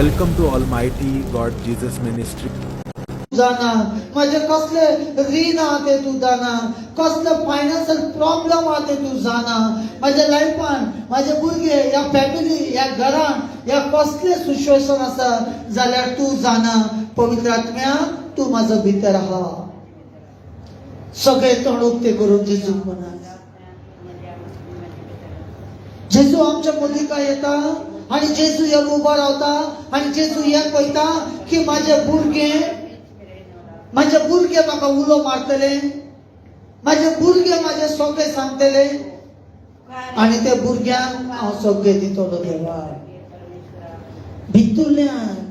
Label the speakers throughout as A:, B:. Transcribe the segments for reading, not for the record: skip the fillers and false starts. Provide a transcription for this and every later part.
A: Welcome to Almighty God Jesus Ministry.
B: जाना माझे कसले ऋण आते तू जाना कसले फायनान्शियल प्रॉब्लेम आते तू जाना माझ्या लाईफान माझे भुरगे या फॅमिली या घरान या कसले सिच्युएशन आसा जाल्यार तू जाना पवित्र आत्म्या तू माझा भितर आहा सगळे तोंड उक्ते करून जेजू म्हणा जेजू आमच्या मदीं काय येता आणि जेजू ह्या उबा रावता आणि जेजू हे पळयता की माझे भुरगे म्हाका उलो मारतले माझे भुरगे माझे सगळे सांगतले आणि त्या भुरग्यांक हांव सगळे दितलो देवा भितरल्यान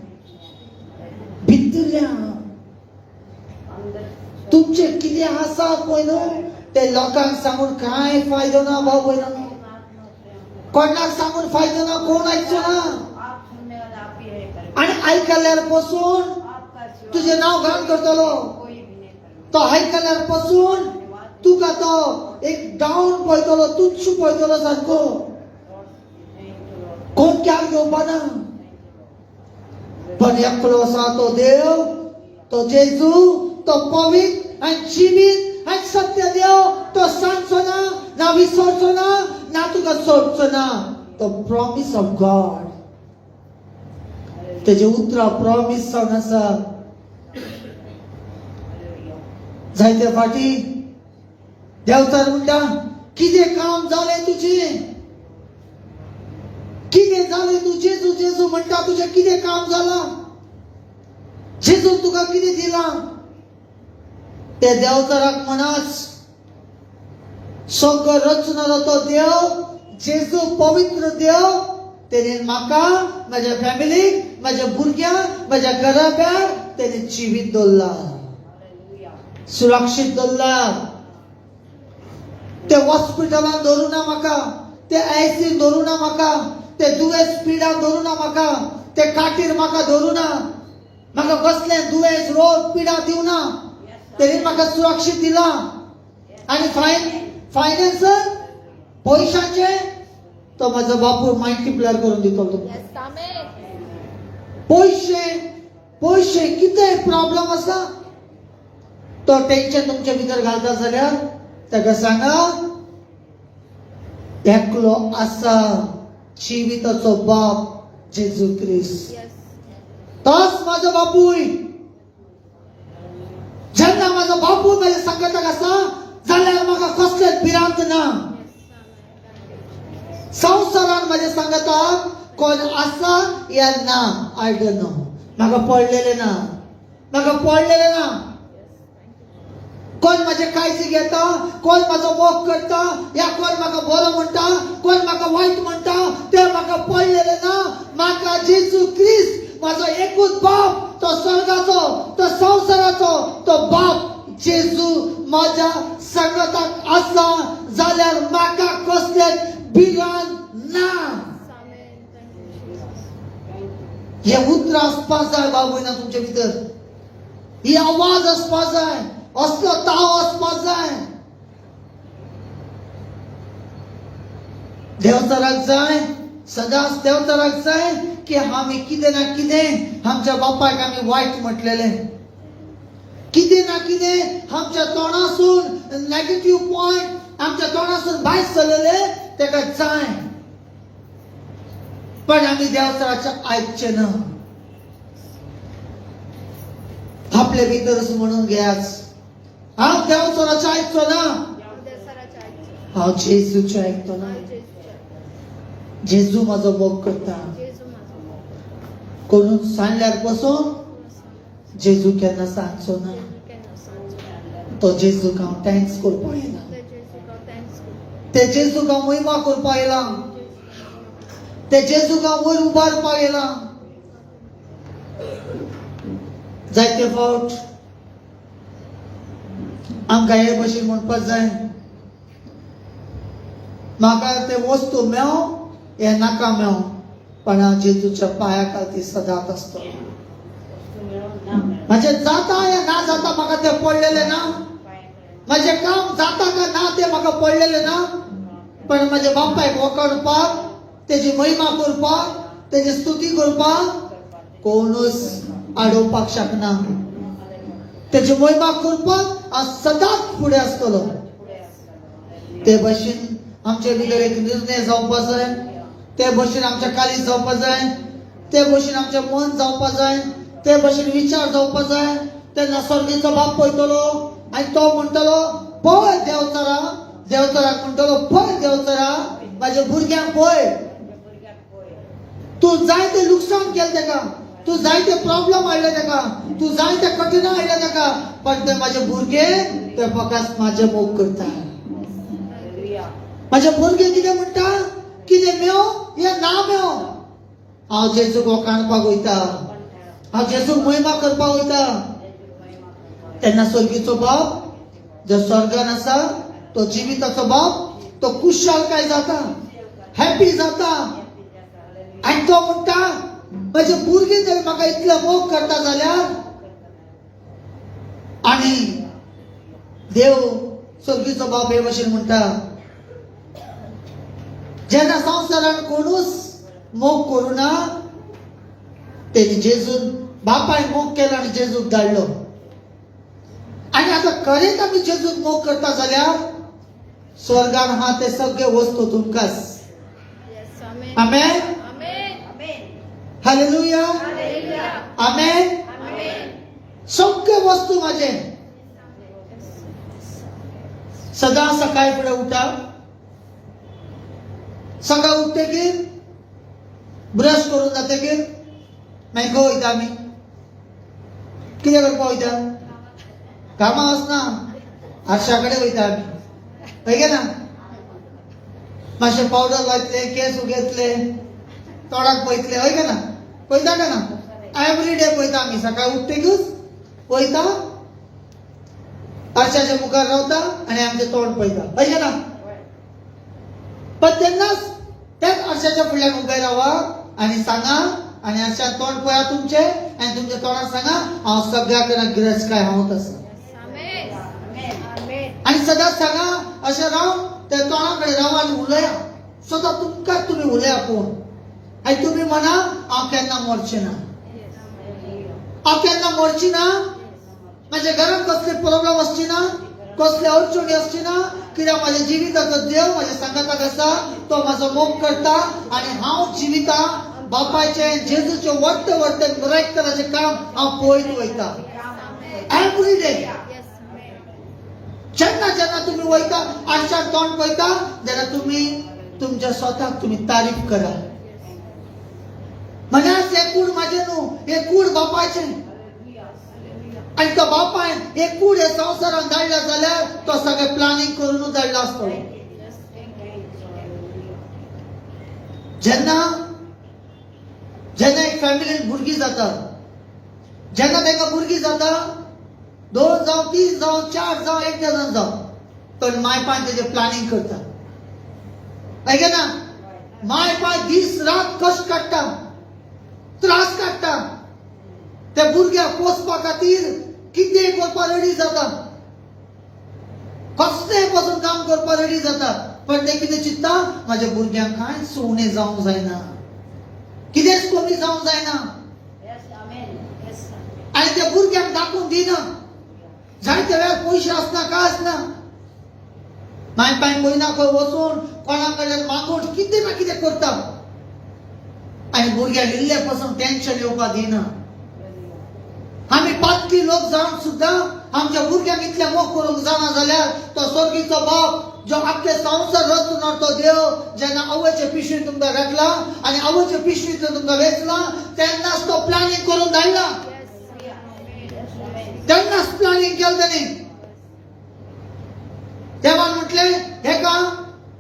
B: तुमचे कितें आसा पळय न्हू ते लोकांक सांगून कांय फायदो ना भाव भयण कोणाक सांगून फायदो ना कोण आयचो ना आणि आयकल्यार पासून तुझे नाव घाण करतलो तो आयकल्यार पासून तुका तो एक डाऊन पळयतलो तुच्छ पळयतलो सारको कोण क्या घेवपा ना पण एकलो आसा तो देव तो जेजू तो पवित्र आणि जिवीत आणि सत्य देव तो सांगचो ना विसरचो ना तुका सोडचो ना तो प्रॉमिस ऑफ गॉड तेजे उतरां प्रॉमिस जावन आसा जायते फाटी देवतार म्हणटा कितें काम जालें तुजें कितें जालें तू जेजू जेजू म्हणटा तुजें कितें काम जालां जेजू तुका कितें दिलां ते देवताराक म्हणाच सगळो रचणारो तो देव जेजू पवित्र देव तेणें म्हाका म्हज्या फॅमिलीक म्हज्या भुरग्यांक म्हज्या घराब्यार तेणें जिवीत दवरला सुरक्षीत दवरला ते हॉस्पिटलान दवरूं ना म्हाका ते आयसीयून दवरूं ना म्हाका ते दुयेंस पिडान दवरूं ना म्हाका ते काटीर म्हाका दवरूं ना म्हाका कसलें दुयेंस रोग पिडा दिवं ना तेणें म्हाका सुरक्षीत दिला आनी फायनान्स पयशांचे तो म्हाजो बापूय मल्टिप्लाय करून दितलो पयशे कितेंय प्रॉब्लेम आसा तो टेन्शन तुमच्या भितर घालता जाल्यार ताका सांगा एकलो आसा जिविताचो बाप जेजू ख्रिस्त तोच म्हाजो बापूय जेन्ना म्हाजो बापूय म्हाज्या संकटाक आसा जाल्यार म्हाका कसलेच भिरांत ना संवसारान म्हाज्या संगताक कोण आसा या ना आय डोंट नो म्हाका पडलेले ना कोण माझे काळजी घेता कोण माझा मोग करता या कोण म्हाका बरो म्हणटा कोण म्हाका वाईट म्हणटा ते म्हाका पडलेले ना म्हाका जेजू ख्रिस्त माझो एकूच बाप तो स्वर्गाचो तो संवसाराचो तो बाप जेजू माझ्या संगताक आसा जाल्यार म्हाका कसलेच भिरांत ना हे उतर आसपाक जाय बाबूय ना तुमच्या भितर ही आवाज आसपाक जाय असलो ताव आसपाक जाय देवताराक जाय सदांच देवताराक जाय की आमी कितें ना कितें आमच्या बापायक आमी वायट म्हटलेले कितें ना कितें आमच्या तोंडासून नेगेटिव्ह पॉइंट आमच्या तोंडासून भायर सरलेले तेका जाय पण आमी देवताराचे आयकचे ना आपले भितरच म्हणून घेयाच हांव देवताराचे आयकचो ना हांव जेजूचे आयकतो ना जेजू म्हाजो मोग करता कोणून सांगल्यार पासून जेजू केन्ना सांगचो ना तो जेजूक हांव थँक्स करपाक येयला ते जेजूक हांव महिमा करपाक येयला ते जेजूक हांव वयर उबारपाक येयला जायते फावट आमकां हे भशेन म्हणपाक जाय म्हाका ते वस्तू मेळो हे नाका मेळो पण हांव जेजूच्या पांया खातीर सदांच आसतलो म्हणजे जाता या ना जाता म्हाका ते पडलेले ना माझे काम जाता का ना ते म्हाका पडलेले ना पण माझ्या बापायक वखणपाक तेजी महिमा करपाक तेजी स्तुती करपाक कोणूच आडोवपाक शकना. तेची महिमा करपाक हांव सदांच फुडें आसतलो. ते भाशेन आमचे भितर एक निर्णय जावपाक जाय. ते भाशेन आमच्या काळीज जावपाक जाय. ते भाशेन आमचें मन जावपाक जाय. ते भाशेन विचार जावपाक जाय. तेन्ना स्वर्गीचो बाप पळयतलो आनी तो म्हणटलो, पळय देंवचारा. देंवचाराक म्हणटलो, पळय देंवचारा, म्हाज्या भुरग्यांक पळय. तूं जायते लुकसाण केलें तेका, तूं जायते प्रॉब्लेम हाडले तेका, तूं जायते कठिनाय हाडले तेका, पण ते म्हाजे भुरगे ते फकत म्हाजे मोग करता. म्हाजे भुरगे कितें म्हणटा, कितें मेळो हें ना मेळो, हांव जेजूक वखाणपाक वयता, हांव जेजूक महिमा करपाक वयता. तेन्ना स्वर्गीचो बाप जो स्वर्गान आसा, तो जिविताचो बाप, तो खुशालकाय जाता, हॅपी जाता. आनी तो म्हणटा, माझे भुरगे जर म्हाका इतले मोग करता जाल्यार. आनी देव स्वर्गीचो बाप हे भाशेन म्हणटा, जेन्ना संवसारान कोणूच मोग करूना, तेणी जेजून बापायन मोग केलो आनी जेजूक धाडलो. आनी आतां खरेंच आमी जेजूक मोग करता जाल्यार स्वर्गान आहा ते सगळे वस्तू तुमकांच. आमेन. हालेलुया. आमेन. सगळे वस्तू माझे. सदां सकाळी फुडें उठा. सकाळी उठतकीर ब्रश करून जातकीर मागीर खंय वयता आमी? कितें करपाक वयता? कामां वचना, आरशा कडेन वयता आमी. वय ना? मातशें पावडर लायतले, केस उगेतले, तोंडाक पयतले, वय ना? पळयता काय ना? एवरी डे पळयता आमी. सकाळी उठतकीच पळयता, आरशाच्या मुखार रावता आनी आमचें तोंड पळयता, वय ना? पण तेन्नाच त्याच आरशाच्या फुडल्यान उबे रावा आनी सांगा, आनी आरशान तोंड पळया तुमचें, आनी तुमच्या तोंडाक सांगा, हांव सगळ्या कडेन गिरेस्तकाय हांवच आसा. आनी सदांच सांगा, अशें रावन त्या तोंडा कडेन रावा आनी उलया. सदां तुमकांच तुमी उलया पळोवन. आनी तुमी म्हणा, हांव केन्ना मरचें ना, हांव केन्ना मरची ना. म्हाज्या घरांत कसले प्रॉब्लेम आसची ना, कसले अडचणी आसची ना, कित्याक म्हाज्या जिविताचो देव म्हाज्या सांगाताक आसा. तो म्हाजो मोग करता आनी हांव जिविता बापायचे जेजूचे वर्ते वर्ते मिराकलाचें काम हांव पळयत वयता. Every day. जेन्ना जेन्ना तुमी वयता, आरशान तोंड पळयता, जाल्यार तुमी तुमच्या स्वताक तुमी तारीफ करा. म्हळ्यार हे कूड म्हाजें न्हू, हे कूड बापायचें. आनी तो बापायन हे कूड हे संवसारान धाडला जाल्यार तो सगळें प्लॅनिंग करूनच धाडला आसतलो. जेन्ना जेन्ना एक फॅमिलीन भुरगीं जातात, जेन्ना तांकां भुरगीं जाता, 2 जावं 3 जावं 4 जावं 1 डझन जावं, पण मायपान तेजें प्लॅनिंग करता. आहे ना? मायपाय दीस रात कश्ट काडटा, त्रास काडटा. त्या भुरग्याक पोसपा खातीर कितेंय करपाक रेडी जाता, कसलेय पासून काम करपाक रेडी जाता. पण ते कितें चिंतता, म्हाज्या भुरग्यांक कांयच उणें जावंक जायना, कितेंच कमी जावंक जायना. आनी त्या भुरग्यांक दाखोवन दिना. जायते वेळार पयशे आसना, काय आसना, मायपाय पयना खंय वचून कोणा कडल्यान मागून कितें ना कितें करता. आनी भुरग्याक इल्ले पासून टेन्शन येवपाक दिना. आमी पातकी लोक जावन सुद्दां आमच्या भुरग्यांक इतलें मोग करूंक जाणा जाल्यार तो स्वर्गीचो बाप जो आख्खे संवसार रचून तो देव जेन्ना आवयचे पिशवींत तुमकां घातला आनी आवयचे पिशवींतल्यान तुमकां वेचला, तेन्नाच तो प्लॅनिंग करून धाडला. तेन्नाच प्लॅनिंग केलें तेणी. देवान म्हटलें, हेका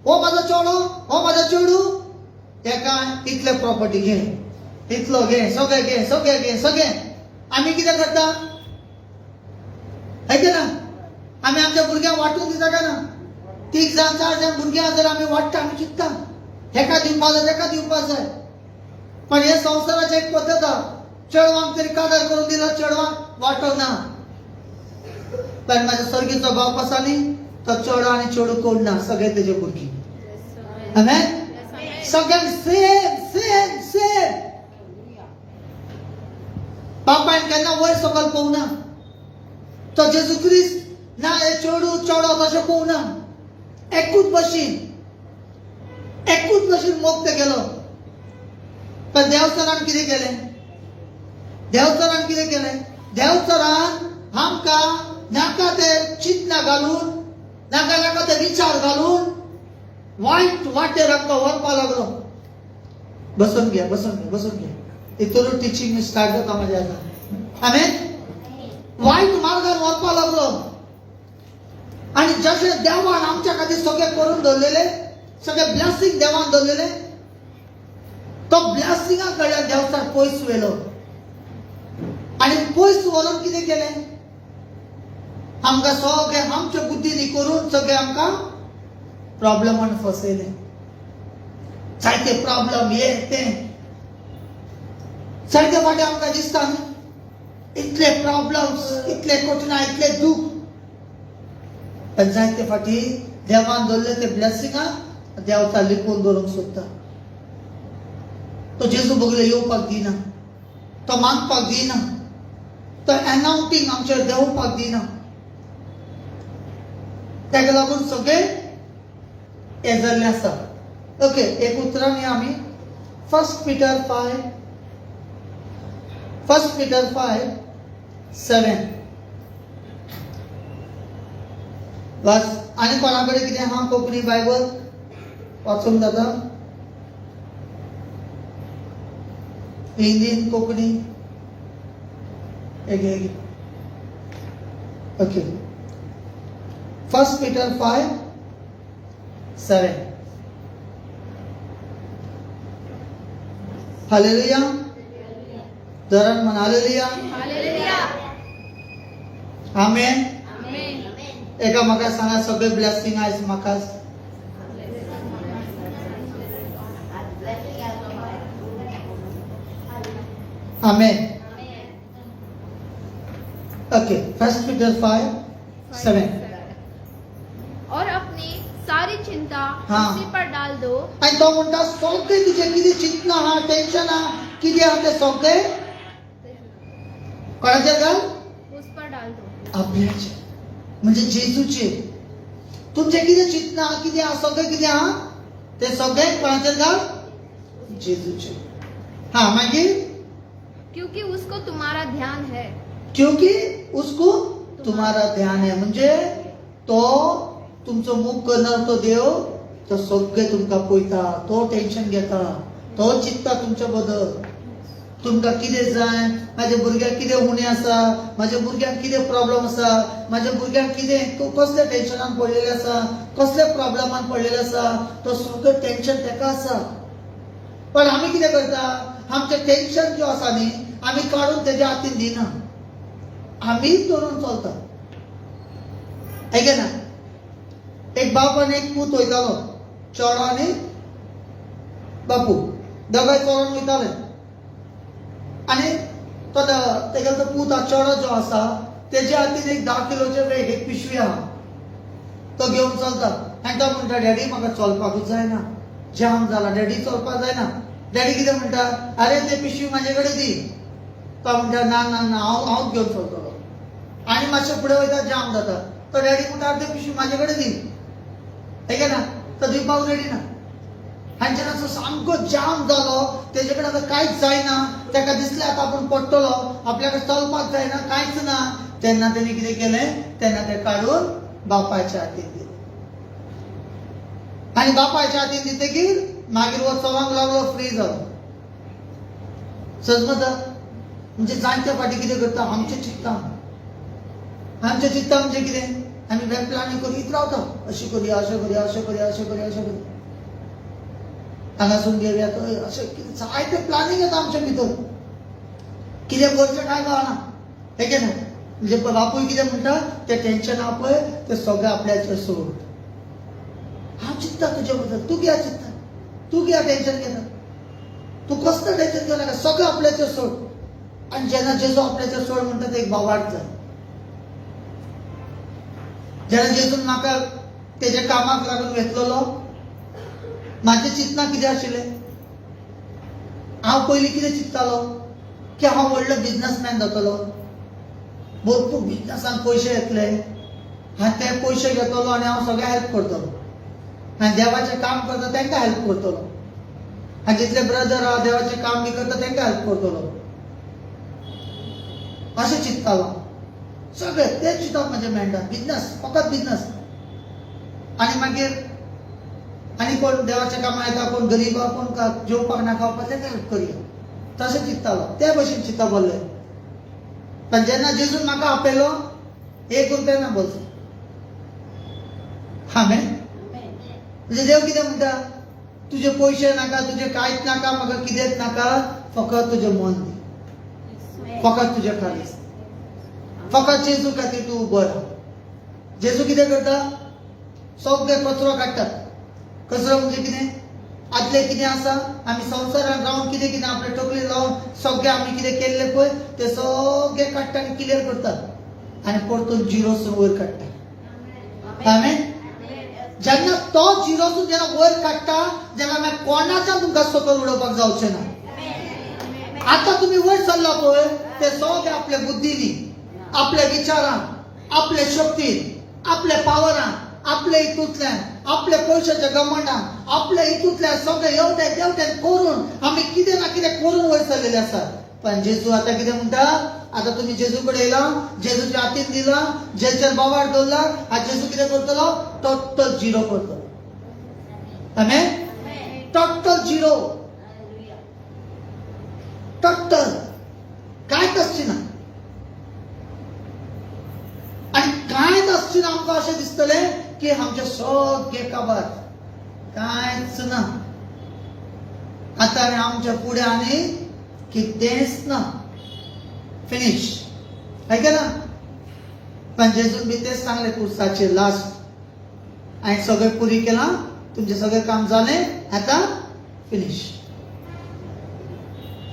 B: हो म्हाजो चेडो, हो म्हाजो चेडू, हेका इतले प्रॉपर्टी घे, इतलो घे, सगळें घे, सगळें घे, सगळें. आमी कितें करता? है ना? आमी आमच्या भुरग्यांक वाटून दिता काय ना? 3 जाण 4 जाण भुरग्यां जर आमी वाडटा, आमी चिंतता हेका दिवपाक जाय, तेका दिवपाक जाय. पण हे संवसाराची एक पद्दत आहा. चेडवांक तरी कादर करून दिला, चेडवांक वाटना. पण म्हाजो स्वर्गीचो बाप आसा न्ही, तो चेडो आनी चेडू कोण ना, सगळे तेजे भुरगीं. आमेन. सगळ्यांक सेम सेम सेम. बापायन केन्ना वयर सकयल पळोवना. तो जेजू क्रिस्त ना हे चेडू चेडो तशें पळोवना. एकूच भशेन मोग ते गेलो. पण देवस्थानान कितें केलें? देवस्थानान कितें केलें? देवस्थानान आमकां नाका ते चिंतना घालून, नाका ते विचार घालून वायट वाटेर आमकां व्हरपा लागलो. बसून घे. इतून टिचिंग स्टार्ट जाता म्हाज्या आतां. आमेन. वायट मार्गान व्हरपा लागलो. आनी जशें देवान आमच्या खातीर सगळें करून दवरलेले, सगळें ब्लेसिंग देवान दवरलेले, तो ब्लेसिंगा कडल्यान देवस्थान पयस व्हेलो. आनी पयस व्हरून कितें केलें? आमकां सगळें आमचे बुद्धीनी करून सगळें आमकां प्रॉब्लमान फसयले. जायते प्रॉब्लम हे ते जायते फाटी आमकां दिसता न्ही इतले प्रॉब्लम्स, इतले कठिनाय, इतले दूख. पण जायते फाटी देवान दवरले ते ब्लेसिंगा देवता लिपोवन दवरूंक सोदता. तो जेजू बगले येवपाक दिना. तो मागपाक दिना. तो एनाउंटिंग आमचेर देंवपाक दिना. ताका लागून सगळें हे जाल्लें आसा. ओके, एक उतरान या आमी 1 Peter 5:7 वाच. आनी कोणा कडेन कितें आहा कोंकणी बायबल वाचूंक जाता? हिंदीन, कोंकणी एक. Okay, 1 Peter 5:7. हालेलुया. जरा म्हण हालेलुया. आमेन. एका म्हाका सांगा सगळे ब्लेसिंग आयज म्हाकाच. आमेन. Okay, 1 Peter 5:7.
C: और अपनी सारी चिंता
B: हाँ.
C: उसी पर डाल दो.
B: आणि तो म्हणटा सगळे तुझे किती चिंतना हा, टेन्शन हा, किती हा ते सगळे कोणाचे घाल?
C: उस पर डाल दो.
B: आपल्याचे, म्हणजे जेजूचे. तुमचे किती चिंतना हा, किती हा, सगळे किती हा ते सगळे कोणाचे घाल? जेजूचे. हा, मागीर
C: क्योंकि उसको तुम्हारा ध्यान है.
B: क्योंकि उसको तुम्हारा ध्यान है. म्हणजे तो तुमचं मुख करणार तो देव, तो सगळे तुमकां पळयता, तो टेन्शन घेता, तो चिंतता तुमच्या बद्दल. तुमकां कितें जाय, म्हाज्या भुरग्याक कितें उणें आसा, म्हाज्या भुरग्याक कितें प्रॉब्लेम आसा, म्हाज्या भुरग्याक कितें कसले टेन्शनान पडलेले आसा, कसले प्रॉब्लेमान पडलेले आसा, तो सगळें टेन्शन ताका आसा. पण आमी कितें करता? आमचें टेन्शन जें आसा न्ही आमी काडून तेज्या हातीन दिना. आमीच धरून चलता. है ना? एक बाप आनी एक पूत वयतालो. चेडो आनी बापू दोगांय चलोन वयताले. आनी तेगेलो तो पूत चेडो जो आसा तेज्या हातीन एक 10 किलोचे वेट, एक पिशवी आहा. तो घेवन चलता. आनी तो म्हणटा डॅडी म्हाका चलपाकूच जायना, जाम जाला, डॅडी चलपाक जायना. डॅडी कितें म्हणटा? अरे ते पिशवी म्हाजे कडेन दी. तो म्हणटा ना ना ना हांव घेवन चलतलो. आनी मातशें फुडें वयता जाम जाता. तो डॅडी म्हणटा ते पिशवी म्हाजे कडेन दी. है ना? तो दिवपाक रेडी ना. आनी जेन्ना तो सामको जाम जालो, तेजे कडेन आतां कांयच जायना, ताका दिसलें आतां आपूण पडटलो, आपल्याक चलपाक जायना, कांयच ना. तेन्ना तेणी कितें केलें? तेन्ना तें काडून बापायच्या हातीन दिलें. आनी बापायच्या हातीन दितकीर मागीर वो चलोंक लागलो, फ्री जालो. समजता? म्हणजे जायते फाटी कितें करता? आमचें चिंतता म्हणजे कितें? आमी वेग प्लानिंग करीत रावता. अशें करया, अशें करया, अशें करया, अशें करया, अशें करया. हांगासून घेवया, अशें कितें जायते प्लानिंग येता आमच्या भितर. कितें करचें काय कळना. है ना? म्हणजे बापूय कितें म्हणटा? तें टेन्शन आहा पळय तें सगळें आपल्याचेर सोड. हांव चिंतता तुजे बद्दल, तूं कित्याक चिंतता? तूं कित्याक टेन्शन घेता? तूं कसलें टेन्शन घेवं नाका, सगळें आपल्याचेर सोड. आनी जेन्ना जेजू आपल्याचेर सोड म्हणटा ते एक भावार्थ जाय. जेन्ना जेजून म्हाका तेज्या कामाक लागून घेतलेलो, म्हाजें चिंतना कितें आशिल्लें? हांव पयलीं कितें चिंततालो? की हांव व्हडलो बिझनेसमॅन जातलो, भरपूर बिझनेसान पयशे येतले आनी ते पयशे घेतलो आनी हांव सगळ्यांक हेल्प करतलो आनी देवाचें काम करता तांकां हेल्प करतलो आनी जितले ब्रदर आहा देवाचें काम बी करता तांकां हेल्प करतलो अशें चिंततालो. सगळे तेच चिंतप म्हजें मेंढा बिझनेस, फकत बिझनेस. आनी मागीर आनी कोण देवाच्या कामां येता, कोण गरीबा, कोण जेवपाक ना खावपाक तांकां हेल्प करया, तशें चिंततालो. ते भशेन चिंतप आसलें. पण जेन्ना जेजून म्हाका आपयलो एक रुपया ना बोलता. आमेन. म्हणजे देव कितें म्हणटा, तुजे पयशे नाका, तुजे कांयच नाका, म्हाका कितेंच नाका, फकत तुजें मन दी, फकत तुजें खातीर, फकत जेजू खातीर तूं उबो राव. जेजू कितें करता, सगळे कचरो काडटात. कचरो म्हणजे कितें, आदलें कितें आसा, आमी संवसारान रावन कितें कितें आपले तकलेन लावन सगळे आमी कितें केल्लें पळय तें सगळें काडटा आनी क्लियर करतात आनी परतून जिरोसून वयर काडटा. आमेन. जेन्ना तो जिरोसून जेन्ना वयर काडटा जेन्ना मागीर कोणाच्यान तुमकां सकयल उडोवपाक जावचें ना. आतां तुमी वयर सरला पळय ते सगळे आपल्या बुद्धीनी, आपल्या विचारान, आपल्या शक्तीन, आपल्या पावरान, आपल्या हितूंतल्यान, आपल्या पयशाच्या घमंडान, आपल्या हितूंतल्यान सगळे एवढे देवटेन करून आमी कितें ना कितें करून वयर सरलेले आसात. पण जेजू आतां कितें म्हणटा, आतां तुमी जेजू कडेन येयला, जेजूच्या हातीन दिला, जेजूचेर बोवाळ दवरला, आतां जेजू कितें करतलो, टोटल झिरो करतलो. आमेन. टोटल झिरो, टोटल कांयच आसची ना. आनी कांयच आसची ना. आमकां अशें दिसतलें की आमचे सगळे काबार, कांयच ना. आतां आनी आमच्या फुडें आनी कितेंच ना. फिनिश. है ना. पण जेजून बी तेच सांगले क्रुसाचेर लास्ट, हांवें सगळें पुरी केलां, तुमचें सगळें काम जालें, आतां फिनिश.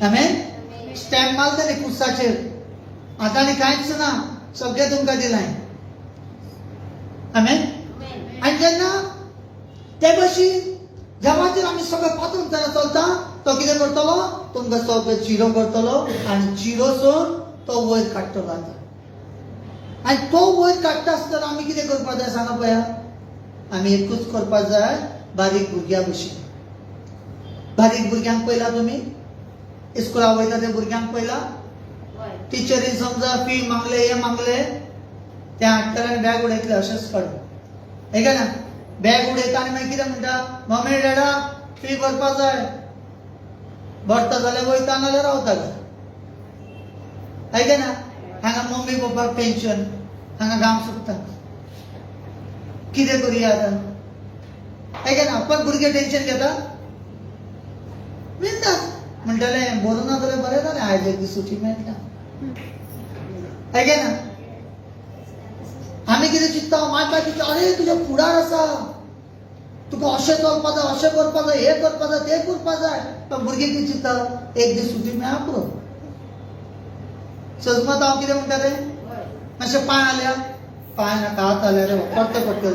B: आमेन. स्टॅम्प मारता न्ही क्रुसाचेर, आतां आनी कांयच ना, सगळें तुमकां दिलां. आमेन. आनी जेन्ना ते भशेन देवाचेर आमी सगळें पातून तेन्ना चलता, तो कितें करतलो, तुमकां सगळें झिरो करतलो आनी झिरोसून तो वयर काडटलो. आतां आनी तो वयर काडटा आसतना आमी कितें करपाक जाय सांगा पळया. आमी एकूच करपाक जाय, बारीक भुरग्यां भशेन. बारीक भुरग्यांक पळयला तुमी, इस्कुलाक वयता त्या भुरग्यांक पळयला, टिचरीन समजा फी मागले, हे मागले, ते हाडटले बॅग उडयतले अशेंच काडून. हे ना, बॅग उडयता आनी मागीर कितें म्हणटा, मम्मी डॅडा फी भरपाक जाय. भरता जाल्यार वयता नाल्यार रावता. है ना. हांगा मम्मी पप्पाक टेन्शन, हांगा घाम सुकता, कितें करुया आतां. है ना. पण भुरगे टेन्शन घेता, बिंदास म्हणटले बरो ना जाल्यार बरें जालें, आयज एक दीस सुटी मेळटा. है ना. आमी कितें चिंतता, मागीर चिंतता, अरे तुजे फुडार आसा, तुका अशें चलपा जाय, अशें करपा जाय, हें करपा जाय, तें करपा जाय. पण भुरगे कितें चिंतता, एक दीस सुटी मेळ्ळा पुरो. सजमत हांव कितें म्हणटा रे, मातशें पांय आल्या, पांय नाका, हात आल्या रे, पडटा पडटा.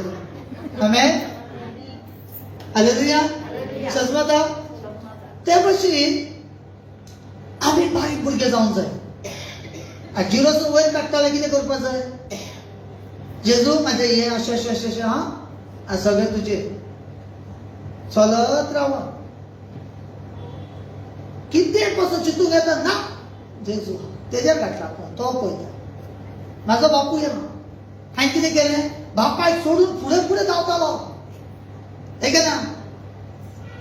B: आमेन. हालेलुया. सजमत हांव ते भशेन आमी बारीक भुरगे जावंक जाय. झिरोसून वयर काडटाले कितें करपा जाय, जेजू म्हाजें हें अशें अशें अशें अशें हां, सगळें तुजें चलत रावा. कितें कसो चिंतूंक येता ना, जेजू तेजेर काडटा, तो पळयता. म्हाजो बापूय ना, हांवें कितें केलें, बापायक सोडून फुडें फुडें धांवतालो. हे ना.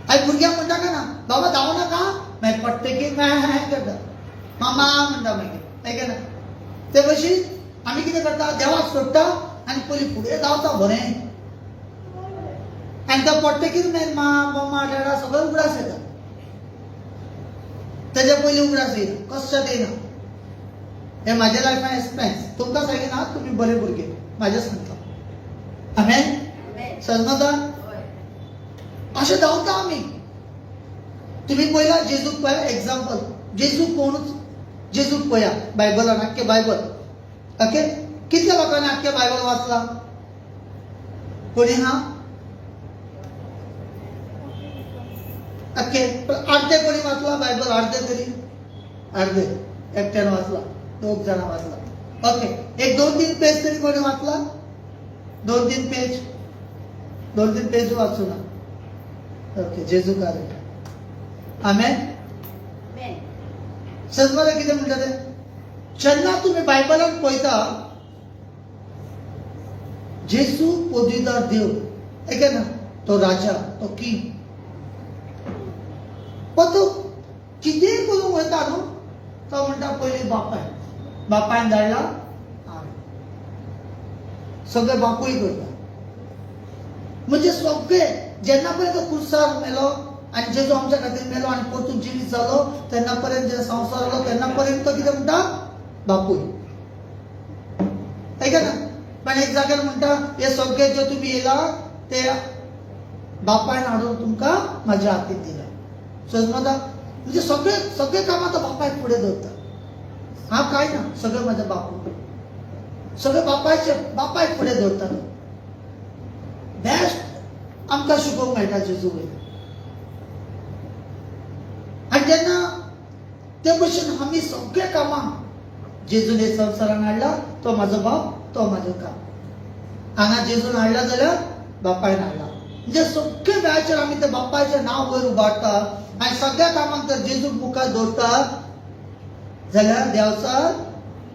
B: हांवें भुरग्यांक म्हणटा काय ना, बाबा धांवू नाका, मागीर पडटकीर मागीर करता, मामा म्हणटा मागीर. है ना. ते भशेन आमी कितें करता, देवाक सोडटा आनी पयलीं फुडें धांवता बरें. आनी तो पडटकीर मागीर मम्मा डॅडा सगळें उगडास येता. तेज्या पयलीं उगडास येयना, कशात येयना. हे म्हाज्या लायफान एक्सपिरियन्स. तुमकां सांगिना, तुमी बरे भुरगे, म्हाजें सांगता. आमेन. समजता. अशें धांवता आमी. तुमी पळयला जेजूक पळया, एग्जाम्पल. जेजू कोणूच, जेजूक पळया बायबलान, आख्खें बायबल. ओके. कितल्या लोकांनी आख्खें बायबल वाचला, कोणी हा? ओके. अर्धे कोणी वाचला बायबल, अर्धे तरी, अर्धे. एकट्यानं वाचला, 2 जण वाचला. ओके, एक 2-3 पेज तरी कोणी वाचला? 2-3 पेज, 2-3 पेज वाचू ना. ओके, जेजू कार्य. आमेन. सजमाला किती म्हणतात ते? जेन्ना तुम्ही बायबलात पळयता जेजू पदवीदार देव, ऐका ना, तो राजा, तो किंग. पण तो कितेंय करूंक वयता न्हू, तो म्हणटा पयलीं बापायन धाडला सगळे बापूय करता. म्हणजे सगळे जेन्ना पर्यंत क्रुसार मेलो आणि जेजू आमच्या खातीर मेलो आणि परतून जिवीत जालो तेन्ना पर्यंत जे संवसार आलो तेन्ना पर्यंत कितें म्हणटा? बापूय. ऐका ना, पण एक जाग्यार म्हणटा हे सगळे जे तुम्ही येला ते बापायन हाडून तुमकां म्हाज्या हातीन दिला. समजता? म्हणजे सगळे कामां तो बापायक फुडें दवरता. हांव काय ना, सगळे म्हाजे बापू, सगळे बापायक फुडें दवरता. बेस्ट आमकां शिकोवंक मेळटा जेजू वयल्यान. आणि जेन्ना ते भशेन आमी सगळे कामां जेजून हे संवसारान हाडला, तो म्हाजो बाप, तो म्हाजें काम. हांगा जेजून हाडला जाल्यार बापायन हाडला. म्हणजे सगळे वेळाचेर आमी त्या बापायचें नांव वयर उबारता आनी सगळ्या कामांक जर जेजू मुखार दवरता जाल्यार देंवचार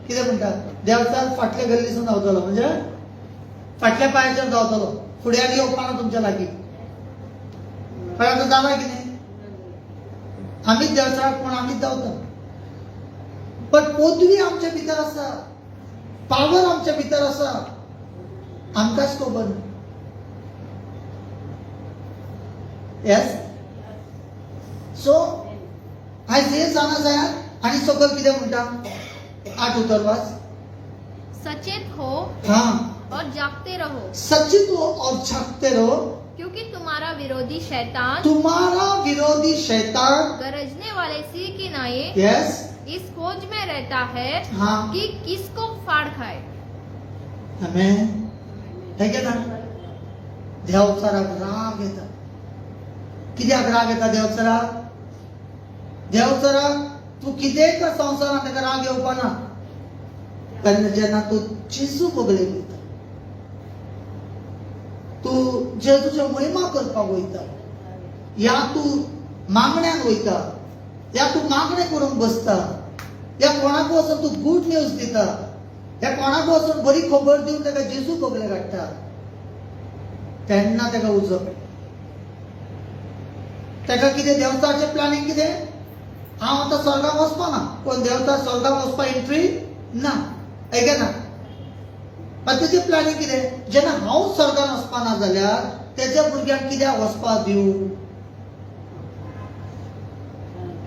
B: कितें म्हणटा? देंवचार फाटल्या गल्लीसून धांवतलो, म्हणजे फाटल्या पांयाचेर धांवतलो, फुड्यान येवपाना तुमच्या लागीं. पण आतां जालां कितें? आमीच देंवचाराक कोण आमीच धांवता. पण पदवी आमच्या भितर आसा, पावर आमच्या भितर आसा, आमकांच खबर ना. येस. सो आयज हे जाणा जायार. आनी सकयल कितें म्हणटा? 8 उतर वाच.
C: सचेत हो
B: हाँ,
C: और जागते रहो,
B: सचित हो और जागते रहो,
C: क्योंकि तुम्हारा विरोधी शैतान गरजने वाले सिंह की नाई
B: यस,
C: इस खोज में रहता है
B: हाँ,
C: कि किसको फाड़ खाए.
B: आमेन. हे के ना, देवचाराक राग येता. कित्याक राग येता देवचाराक? देवचाराक तू कितेंय कर संवसारान ताका राग येवपाना. कारण जेन्ना तू जेजू बगले वयता, तू जेजूची महिमा करपाक वयता, या तू मागण्यान वयता, या तू मागणे करूंक बसता, या कोणाक वचून तू गुड न्यूज दिता, या कोणाक वचून बरी खबर दिवन ताका जेजू बगले काडटा, तेन्ना ताका उजो पडटा. ताका कितें देवचारचें प्लॅनिंग कितें? हांव आतां स्वर्गाक वचपाना. कोण देवचार स्वर्गाक वचपा एंट्री ना. ऐका ना, पण तेजें प्लॅनिंग कितें? जेन्ना हांव स्वर्गान वचपाना जाल्यार तेज्या भुरग्यांक कित्याक वचपा दिवं?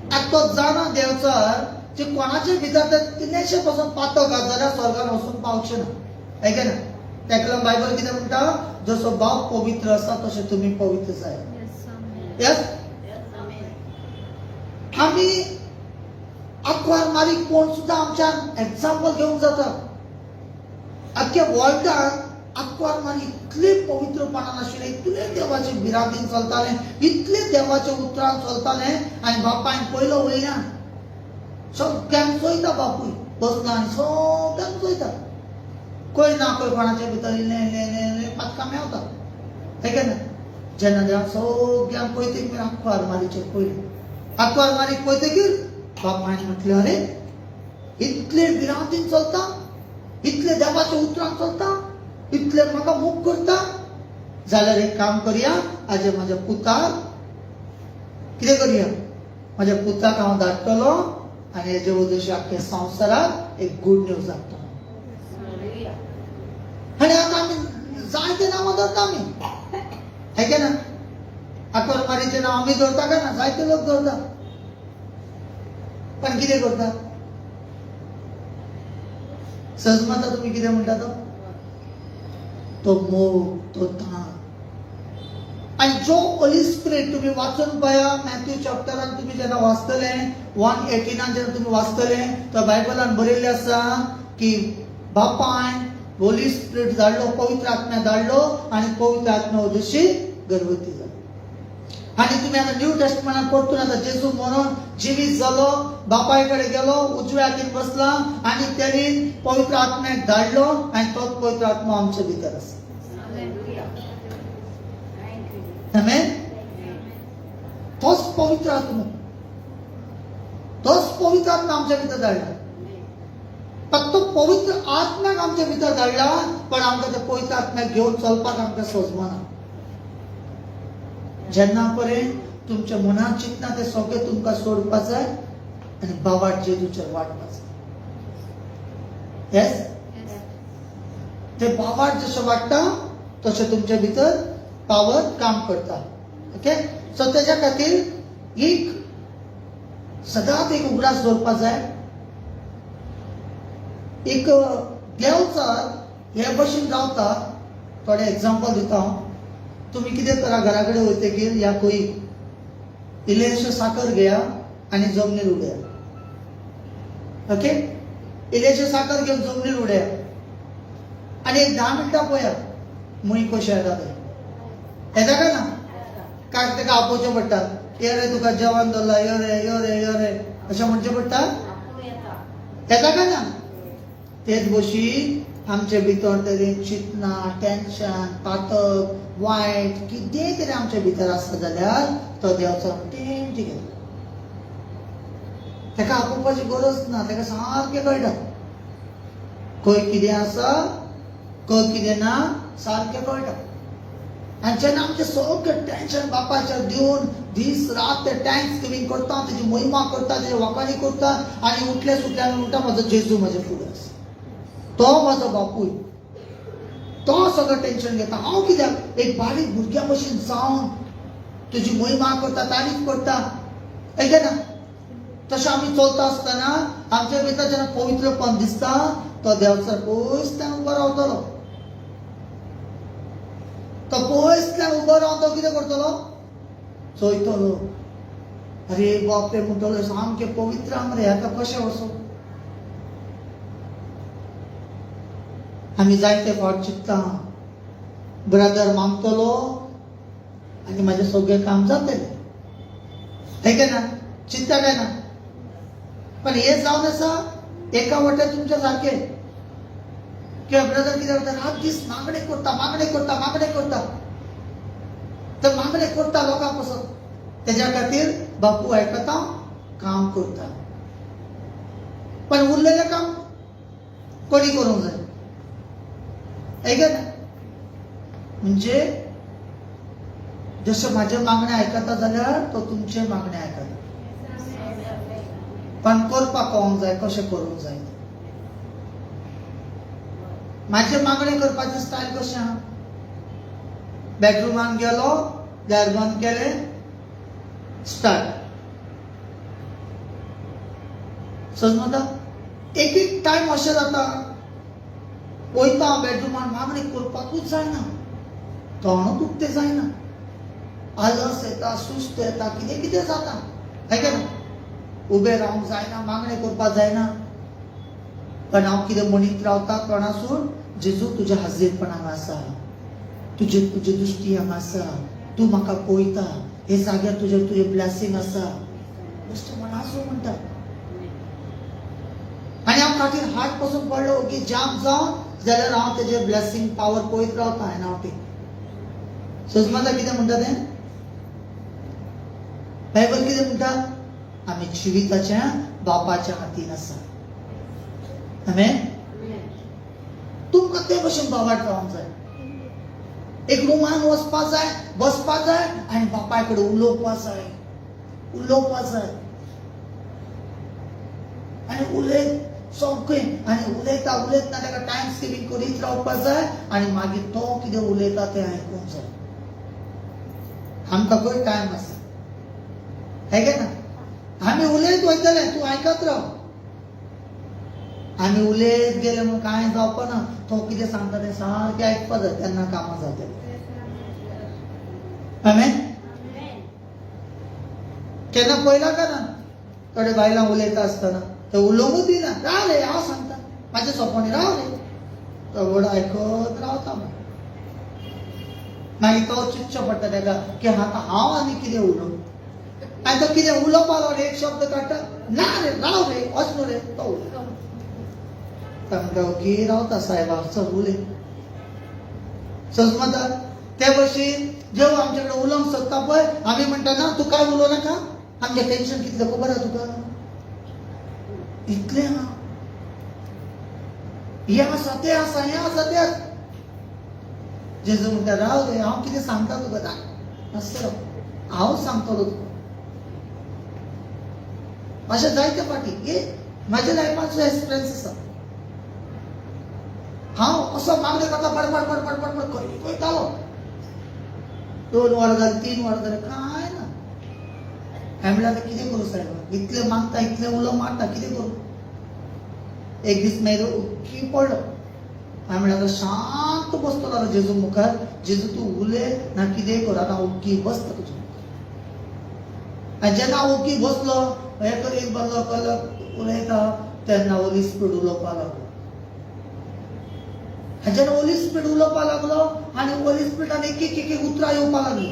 B: आतां तो जाणा देवचार जे कोणाचे भितर कितलेशे पासून पातळ घात जाल्यार स्वर्गान वचून पावचें ना. ऐका ना, ताका लागून बायबल कितें म्हणटा? जसो बाप पवित्र आसा तशें तुमी पवित्र जाय. यस. आमी आंकवार मारीक कोण सुद्धा आमच्यान एक्झाम्पल घेवंक जाता. आख्या वर्ल्डाक आंकवार मारी इतले पवित्रपणान आशिल्ले, इतले देवाचे बिरादीन चलताले, इतले देवाच्या उतरान चलताले, आनी बापायन पयलो वयल्यान सगळ्यांक चोयता. बापूय बसला आनी सगळ्यांक चोयता. खंय ना खंय कोणाच्या भितर इल्लें पातकां मेवता. ऐका ना, जेन्ना देवान सगळ्यांक पळयतकीर आंकवार मारीचेर पयलें. आंकवार मारीक पळयतकीर बापायन म्हटलें, अरे इतले बिरादीन चलता, इतले देवाच्या उतरान चलता, इतले म्हाका मोग करता, जाल्यार एक काम करया, आज म्हाज्या पुताक कितें करया? म्हाज्या पुताक हांव धाडटलो आनी हेजे वरवीं आख्ख्या संवसाराक एक गुड न्यूज धाडटलो. आनी आतां आमी जायते नांवां धरता आमी. ऐका ना, आंकवार मारीचें नांव आमी धरता काय ना? जायते लोक धरता. पण कितें करता? सहज माता तुम्ही कितें म्हणटा? तो मोग, तो ताण. आणि जो होली स्पिरिट तुम्ही वाचून पळया. मॅथ्यू चॅप्टरान तुम्ही जेन्ना वाचतले 1:18 जेन्ना तुम्ही वाचतले, तर बायबलान बरयल्लें आसा की बापायन होली स्पिरिट धाडलो, पवित्र आत्म्या धाडलो, आणि पवित्र आत्म्या उद्देशी गर्भवती जाली. आणि तुम्ही आता न्यू टेस्टमेंटात पडतो आता जेजू म्हणून जीवित झालो, बापायकडे गेलो, उजव्या हातीन बसला आणि त्यांनी पवित्र आत्म्याक धाडलो आणि तोच पवित्र आत्मा आमच्या भितर आसा. आमेन. तोच पवित्र आत्मा आमच्या भितर धाडला. फक्त पवित्र आत्म्याक आमच्या भितर धाडला, पण आमकां ते पवित्र आत्म्याक घेऊन चलपाक आमकां सोजमाना. जेन्ना पर्यंत तुमच्या मनात चिंतना ते सगळे तुमकां सोडपाक जाय आणि बावाट जेजूचेर वाटपाक जाय. येस, ते बावाट जशें वाडटा तशें तुमच्या भितर पावर काम करता. ओके, सो तेज्या खातीर एक सदांच एक उगडास दवरपाक जाय. एक देवचार हे भशेन जावता. थोडे एग्जांपल दिता हांव. तुम्ही कितें करा, घरा कडेन वयतकीर या खंय इल्लेशें साकर घेया आनी जमनीर उडया. ओके, इल्लेशें साकर घेवन जमनीर उडया आनी एक 10 मिनटां पळया मुळी कशें येता ते. येता काय ना? काय ताका आपोवचें पडटा. ये रे तुका जेवण दवरला, यो रे यो रे यो रे अशें म्हणचें पडटा. येता काय ना? तेच भशेन आमचे भितर तरेन चिंतना, टेन्शन, पातक, वायट कितें तरी आमच्या भितर आसता जाल्यार तो देवचो टेंशन घेता. ताका आपोवपाची गरज ना, ताका सारकें कळटा खंय कितें आसा, खंय कितें ना, सारकें कळटा. आनी जेन्ना आमचें सगळें टेन्शन बापाचेर दिवन दीस रात ते थँक्स गिविंग करता, तेजी महिमा करता, तेजी वाखाणी करता आनी उठले सुटल्यान म्हणटा म्हजो जेजू म्हज्या फुडें आसा, तो म्हजो बापूय, तो सगळं टेन्शन घेता. हांव कित्याक एक बारीक भुरग्या भशेन जावन तुजी महिमा करता, तारीफ करता. ऐका ना, तशें आमी चलता आसतना आमच्या भितर जेन्ना पवित्रपण दिसता तो देवचार पयसल्यान उबो रावतलो. तो पयसल्यान उबो रावन तो कितें करतलो? चोयतलो. अरे बाप रे म्हणटलो, सामकें पवित्र आमरे, हाका कशें वचो. आमी जायते फावट चिंतता ब्रदर मागतलो आनी म्हाजें सगळें काम जातलें. हें ना, चिंता काय ना. पण हे जावन आसा एका वाटेन तुमच्या सारकें किंवा ब्रदर कितें करता, रात दीस मागणे करता मागणे करता मागणे करता. तर मागणे करता लोकां पासून, तेज्या खातीर बापू आयकता, काम करता. पण उरलेलें काम कोणी करूंक जाय. ऐका ना, म्हणजे जसं माझे मागणे आयकता जाल्यार तो तुमचे मागणे आयकता. पण करपाक कळोंक जाय कशें करूंक जाय. माझे मागणे करपाचें स्टायल कशें आहा. बेडरूमान गेलो, दार बंद केलें, स्टार्ट. समजता, एक एक टायम अशें जाता वयता बेडरूमान मागणी करपाकूच जायना, तोंड उक्तें जायना, आलस येता, सुस्त येता, कितें कितें जाता. हाय ना, उबें रावंक जायना, मागणे करपाक जायना. पण हांव कितें म्हणीत रावता कोणासून, जेजू तुज्या हाजीरपणान आसा, तुजी दृश्टी हांगा आसा, तूं म्हाका पळयता, हे जाग्यार तुजे ब्लेसिंग आसा. बेश्टे मनासून म्हणटा. आनी हांव खातीर हात पासून पडलो की जाम जावन जाल्यार हांव तेजे ब्लेसिंग पावर पळयत रावता. आनी हांव ते सुजमाता कितें म्हणटा तें बायबल कितें म्हणटा, आमी जिविताच्या बापाच्या हातीन आसा. आमेन. तुमकां ते भशेन बाबाट रावंक जाय. एक रुमान वचपाक जाय, बसपाक जाय आनी बापाय कडेन उलोवपाक जाय, उलोवपाक जाय आनी उलयत सगळें. आनी उलयता उलयतना ताका टायम सेविंग करीत रावपाक जाय आनी मागीर तो कितें उलयता तें आयकूंक जाय. आमकां खंय टायम आसा. हे गे ना, आमी उलयत वयतले, तूं आयकत राव. आमी उलयत गेले म्हूण कांय जावपा ना. तो कितें सांगता तें सारकें आयकपाक जाय, तेन्ना कामां जातलीं. आमेन. केन्ना पळयलां काय ना, थोडे बायलां उलयता आसतना ते उलोवंकूच दिना. राव रे, हांव सांगता, म्हाज्या सोंपोनी राव रे. तो व्हड आयकत रावता. मागीर तो चिंतचो पडटा ताका की आतां हांव आनी कितें उलोवं आनी तो कितें उलोवपा लागलो एक शब्द काडटा ना रे राव रे वचनो रे तो उलयता तांकां ओके रावता साहेबा चल उलय समजता ते भशेन जेव्हा आमचे कडेन उलोवंक सोदता पळय आमी म्हणटा ना तूं कांय उलोव नाका आमचें टेन्शन कितलें खबर आहा तुका इतलें ना हें आसा तें आसा हें आसा तें आसा जेजू म्हणटा राव रे हांव कितें सांगता तुका धाड नासता हांव सांगतलो तुका अशें जायते फाटी हे म्हाज्या लायफाचो एक्सपिरियन्स आसा हांव असो मागणे करता बडबड बडबड बडबड खंयतालो 2 वर जालें 3 वर जालें कांय ना हांवें म्हणलें आतां कितें करूं सायबा इतलें मागता इतलें उलो मारता कितें करूं एक दीस मागीर ओग्गी पडलो हांवें म्हणलें आतां शांत बसतलो आतां जेजू मुखार जेजू तूं उलय ना कितेंय कर आतां ओग्गी बसता तुज्या मुखार आनी जेन्ना ओग्गी बसलो हें करीत बसलो कलर उलयता तेन्ना होली स्पिरीट उलोवपाक लागलो आनी जेन्ना होली स्पिरीट उलोवपाक लागलो आनी होली स्पिरीटान एक एक उतरां येवपाक लागली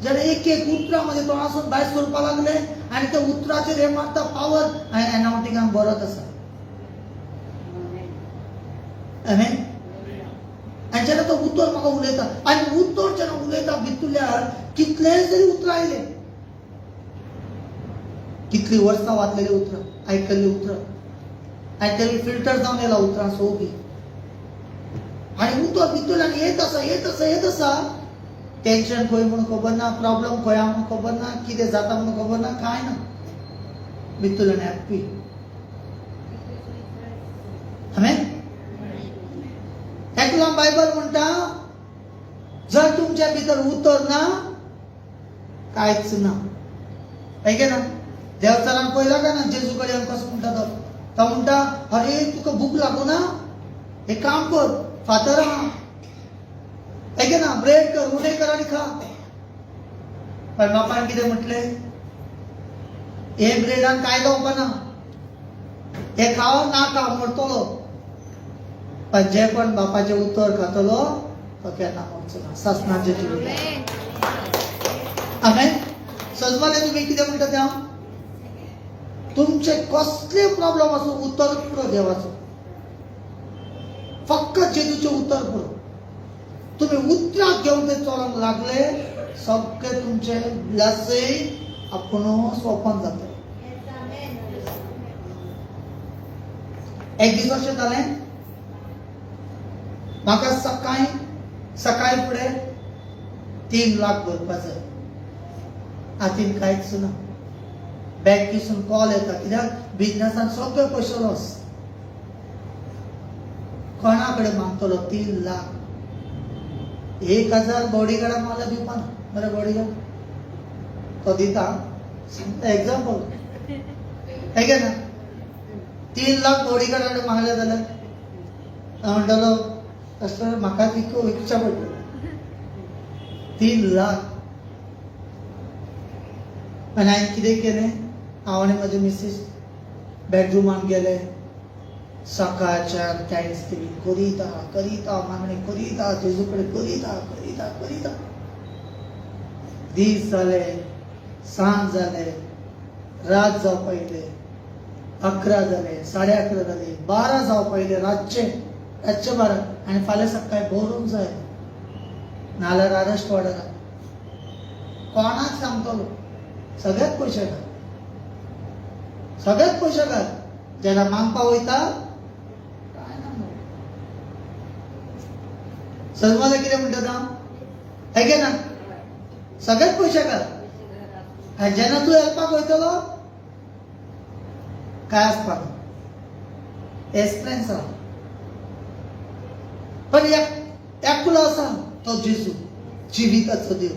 B: जेन्ना एक एक उतरां म्हणजे तोंडासून भायर सरपाक लागले आनी त्या उतराचेर हें मारता पावर हांवें एनाउंटिंगाक बरत आसा आमेन आनी जेन्ना तो उतर म्हाका उलयता आनी उतर जेन्ना उलयता भितरल्यान कितलेय जरी उतरां आयले कितली वर्सां वाचलेली उतरां आयकल्ली उतरां आनी ते फिल्टर जावन येयला उतरां सोबी आनी उतर भितरल्यान येत आसा टेन्शन खंय म्हणून खबर ना प्रॉब्लेम खंय म्हणून खबर ना कितें जाता म्हणून खबर ना कांय ना भितरल्यान हॅप्पी आमेन एकला बायबल म्हणटा जर तुमच्या भितर उतर ना कांयच ना ऐके ना देवचारान पळयला काय ना जेजू कडेन कसो म्हणटा तो म्हणटा अरे तुका भूक लागू ना एक काम कर फातर आहा ऐके ना ब्रेड कर उणे कर आनी खा पण बापान कितें म्हटलें हे ब्रेडान कांय जावपा ना हे खाव ना खा मरतलो पण जे पण बापाचे उतर खातलो तो केन्ना मरचो ना ससनाचे जिवीत आमेन सजमाले तुम्ही कितें म्हणटा तें तुमचे कसले प्रॉब्लेम आसूं उतर पुरो देवाचो फक्त जेजूचे उतर पुरो तुम्ही उतराक घेवन ते चलोंक लागले सगळे तुमचे ब्लेसिंग आपुणूच ओपन जातले एक दीस अशें जालें म्हाका सकाळी फुडें 3 लाख भरपा जाय हातीन कांयच ना बँकेसून कॉल येता कित्याक बिझनेसान सगळे पयशे लॉस कोणा कडेन मागतलो 3 लाख 1000 बॉडीगार्डाक मागल्यार दिवपा ना बरे बॉडीगार्ड तो दिता एक्झाम्पल हे ना 3 लाख बॉडीगार्डा कडेन मागले जाल्यार हांव म्हणटलो तसं म्हाका विकच्या पडटलो 3 लाख आनी हांवें कितें केलें हांव आनी म्हजी मिसीस बेडरूमान गेले सकाळच्यान थँक्सगिवींग करीता मागणी करीता जेजू कडेन करीता दीस जाले सांज जाले रात जावपा येयले 11 जाले 11:30 जाली 12 जावपा येयले रातचे 12 आनी फाल्यां सकाळीं भोरूंक जाय नाल्यार अरेस्ट ऑर्डर कोणाक सांगतलो सगळ्यात पयशे घाल जेन्ना मागपा वयता काय ना सजमाले कितें म्हणटा हांव ऐके ना सगळ्यात पयशे घाल आनी जेन्ना तूं हेल्पाक वयतलो काय आसपाक एक्सपिरियन्स आहा पण एकलो आसा तो जेजू जिविताचो देव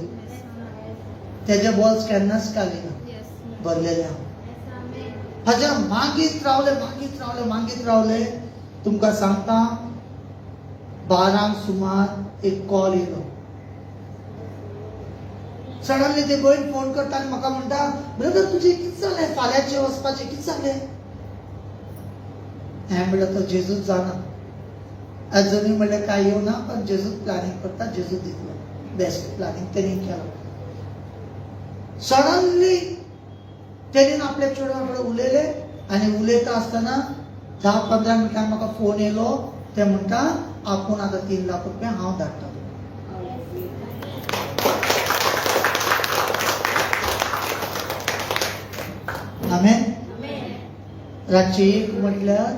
B: तेजे बॉल्स केन्नाच खाली ना भरलेले आहा हाज्या मागीत रावले तुमकां सांगता 12 सुमार एक कॉल येयलो सडनली ते भयण फोन करता आनी म्हाका म्हणटा ब्रदर तुजें कितें जालें फाल्यांचें वचपाचें कितें जालें हांवें म्हणलें तो जेजूच जाणा अजुनूय म्हणलें काय येवना पण जेजूच प्लॅनिंग करता जेजू दितलो बेस्ट प्लॅनिंग त्यांनी केलं. सडनली त्यांनी आपल्या चेडवाकडे उलयले आणि उलयता असताना 10-15 मिनिटांनी म्हाका फोन येयलो. ते म्हणटा आपूण आता 3 लाख रुपया हांव धाडटा. आमेन. रातची 1 म्हटल्यार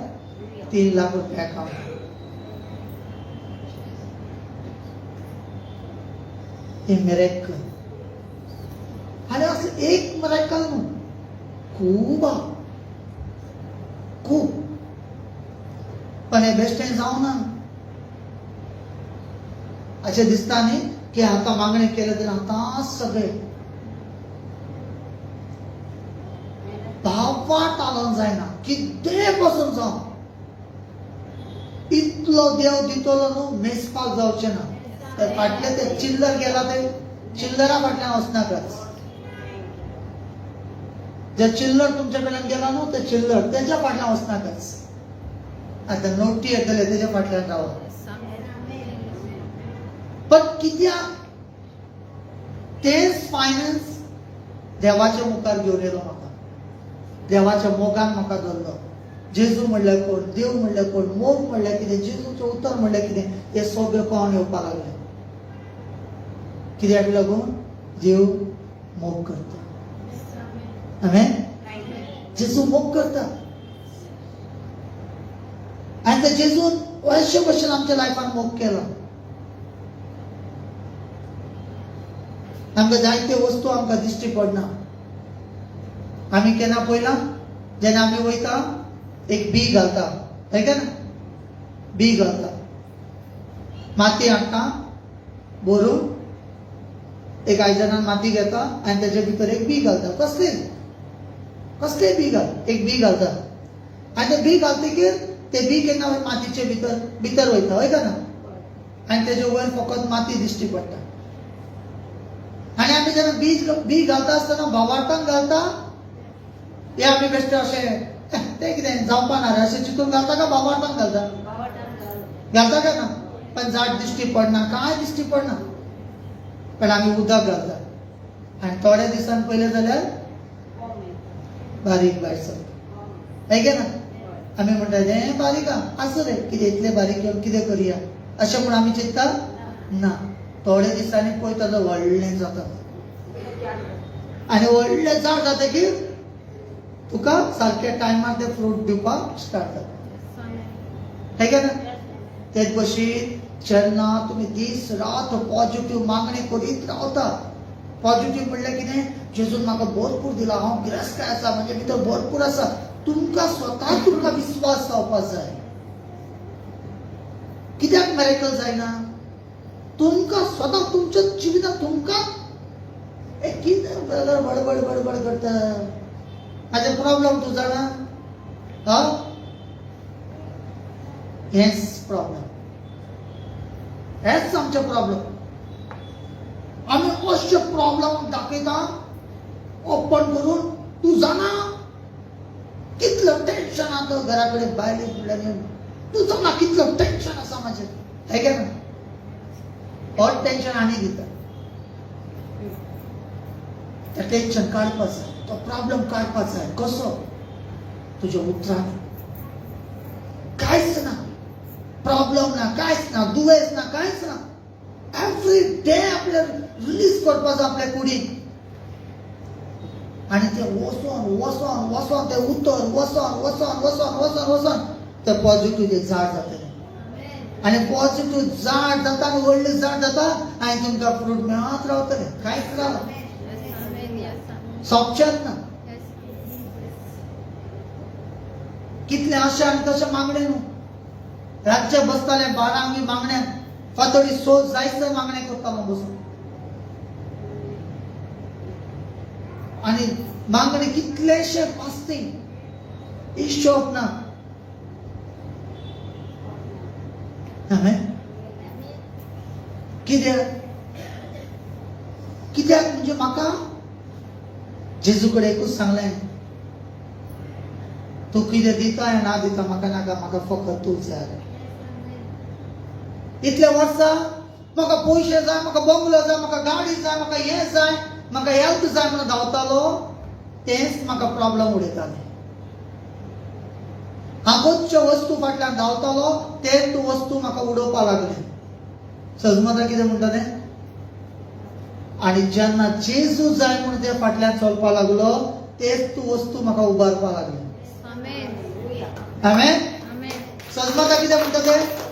B: 3 लाख रुपया अकाउंट. हे मिरेकल. आणि असं एक मिरेकल न्हू, खूप. पण हे बेश्टें जावना. अशें दिसता न्ही की आतां मागणें केलें जाल्यार आतां सगळें भावाट आलोंक जायना. कितें पासून जावं इतलो देव दितलो न्हू, मेजपाक जावचें ना. ते फाटले ते चिल्लर गेला ते चिल्लरा फाटल्यान वचनाकाच. जे चिल्लर तुमच्या कडल्यान गेला न्हू, ते चिल्लर तेच्या फाटल्यान वचनाकाच. आता नोटी येतले तेच्या फाटल्यान रावा. पण कित्याक तेच फायनान्स देवाच्या मुखार घेवन येयलो म्हाका. देवाच्या मोगान म्हाका धरलो. जेजू म्हणल्यार कोण, देव म्हणल्यार कोण, मोग म्हणल्यार कितें, जेजूचें उतर म्हणल्यार कितें, हें सगळें कळोन येवपाक लागलें. कित्याक लागून देव मोग करता. आमेन. जेजू मोग करता. आनी त्या जेजून अशे भशेन आमच्या लायफान मोग केला. आमकां जायत्यो वस्तू आमकां दिश्टी पडना. आमी केन्ना पळयलां जेन्ना आमी वयता एक बी घालता, है ना, बी घालता, माती हाडटा, भरून एक आयदनान माती घेता आनी तेजे भितर एक बी घालता. कसलेय बी एक बी घालता. आनी ते बी घालतकीर ते बी केन्ना मातयेचे भितर वयता, है ना, आनी तेजे वयर फकत माती दिश्टी पडटा. आनी आमी जेन्ना बी घालता आसतना भावार्थान घालता, हे आमी बेश्टे अशें ते कितें जावपा ना रे अशें चिंतून घालता का भावार्थान घालता का ना. पण झाड दिश्टी पडना, काय दिश्टी पडना. पण आमी उदक घालता आनी थोड्या दिसान पयलें जाल्यार बारीक जाता, है ना. आमी म्हणटा हें बारीक आसूं रे, कितें इतलें बारीक घेवन कितें करया अशें म्हूण आमी चिंतता ना. थोड्या दिसांनी पळयता तो व्हडलें जाता. आनी व्हडलें झाड जातकीर तुका सारक्या टायमार ते फ्रूट दिवपाक स्टार्ट जाता, है ना. तेच भशेन जेन्ना तुमी दीस रात पॉझिटिव्ह मागणी करीत रावता. पॉझिटिव्ह म्हणल्यार कितें, जेजून म्हाका भरपूर दिला, हांव गिरेस्त आसा, म्हणजे भितर भरपूर आसा. तुमकां तुमकां विश्वास जावपाक जाय. कित्याक मिरेकल जायना? तुमकां स्वता तुमच्या जिवितांत तुमकां कितें बडबड करता. माझे प्रॉब्लेम तू जाणा, हेच प्रॉब्लेम, हेच आमचे प्रॉब्लेम. आमी अशे प्रॉब्लेम दाखयता ओपन करून. तू जाणा कितलं टेन्शन आता घरा कडेन बायलेक म्हणल्यार तू जाणा कितलं टेन्शन आसा म्हाजें, है का ना. हो टेन्शन आनी दिता. तें टेन्शन काडपाक जाय, तो प्रॉब्लेम काडपाक जाय. कसो? तुज्या उतरांनी. कांयच ना प्रॉब्लेम, ना कांयच ना दुयेंस, ना कांयच ना. एवरी डे आपल्या रिलीज करपाक जाय आपल्या कुडीन. आनी ते वचोन ते उतर वचोन ते पॉझिटिव्ह झाड जातलें. आनी पॉझिटिव्ह झाड जाता आनी व्हडलें झाड जाता आनी तुमकां फ्रूट मेळत रावतलें. कांयच ना, सोंपचेंच ना. कितले अशे आनी तशे मागणे न्हू. रातचे बसताले बारांगी मागण्यान, फातोडी सोज जायसर मागणे करतालो बसून. आनी मागणे कितलेशे पासते, हिशोब ना. कित्याक म्हणजे म्हाका जेजू कडेन एकूच सांगलें, तू कितें दिता या ना दिता म्हाका नाका, म्हाका फकत तूच जाय. इतल्या वर्सां म्हाका पयशे जाय, म्हाका बंगलो जाय, म्हाका गाडी जाय, म्हाका हे जाय, म्हाका हेल्थ जाय म्हणून धांवतालो, तेच म्हाका प्रॉब्लेम उडयताले. आगोच्यो वस्तू फाटल्यान धांवतालो, तेच तूं वस्तू म्हाका उडोवपा लागले. सजमता कितें म्हणटा तें? आनी जेन्ना जेजू जाय म्हणून ते फाटल्यान चलपा लागलो, तेच तूं वस्तू म्हाका उबारपा लागले. आमेन.
C: आमेन.
B: सजमता कितें म्हणटा तें?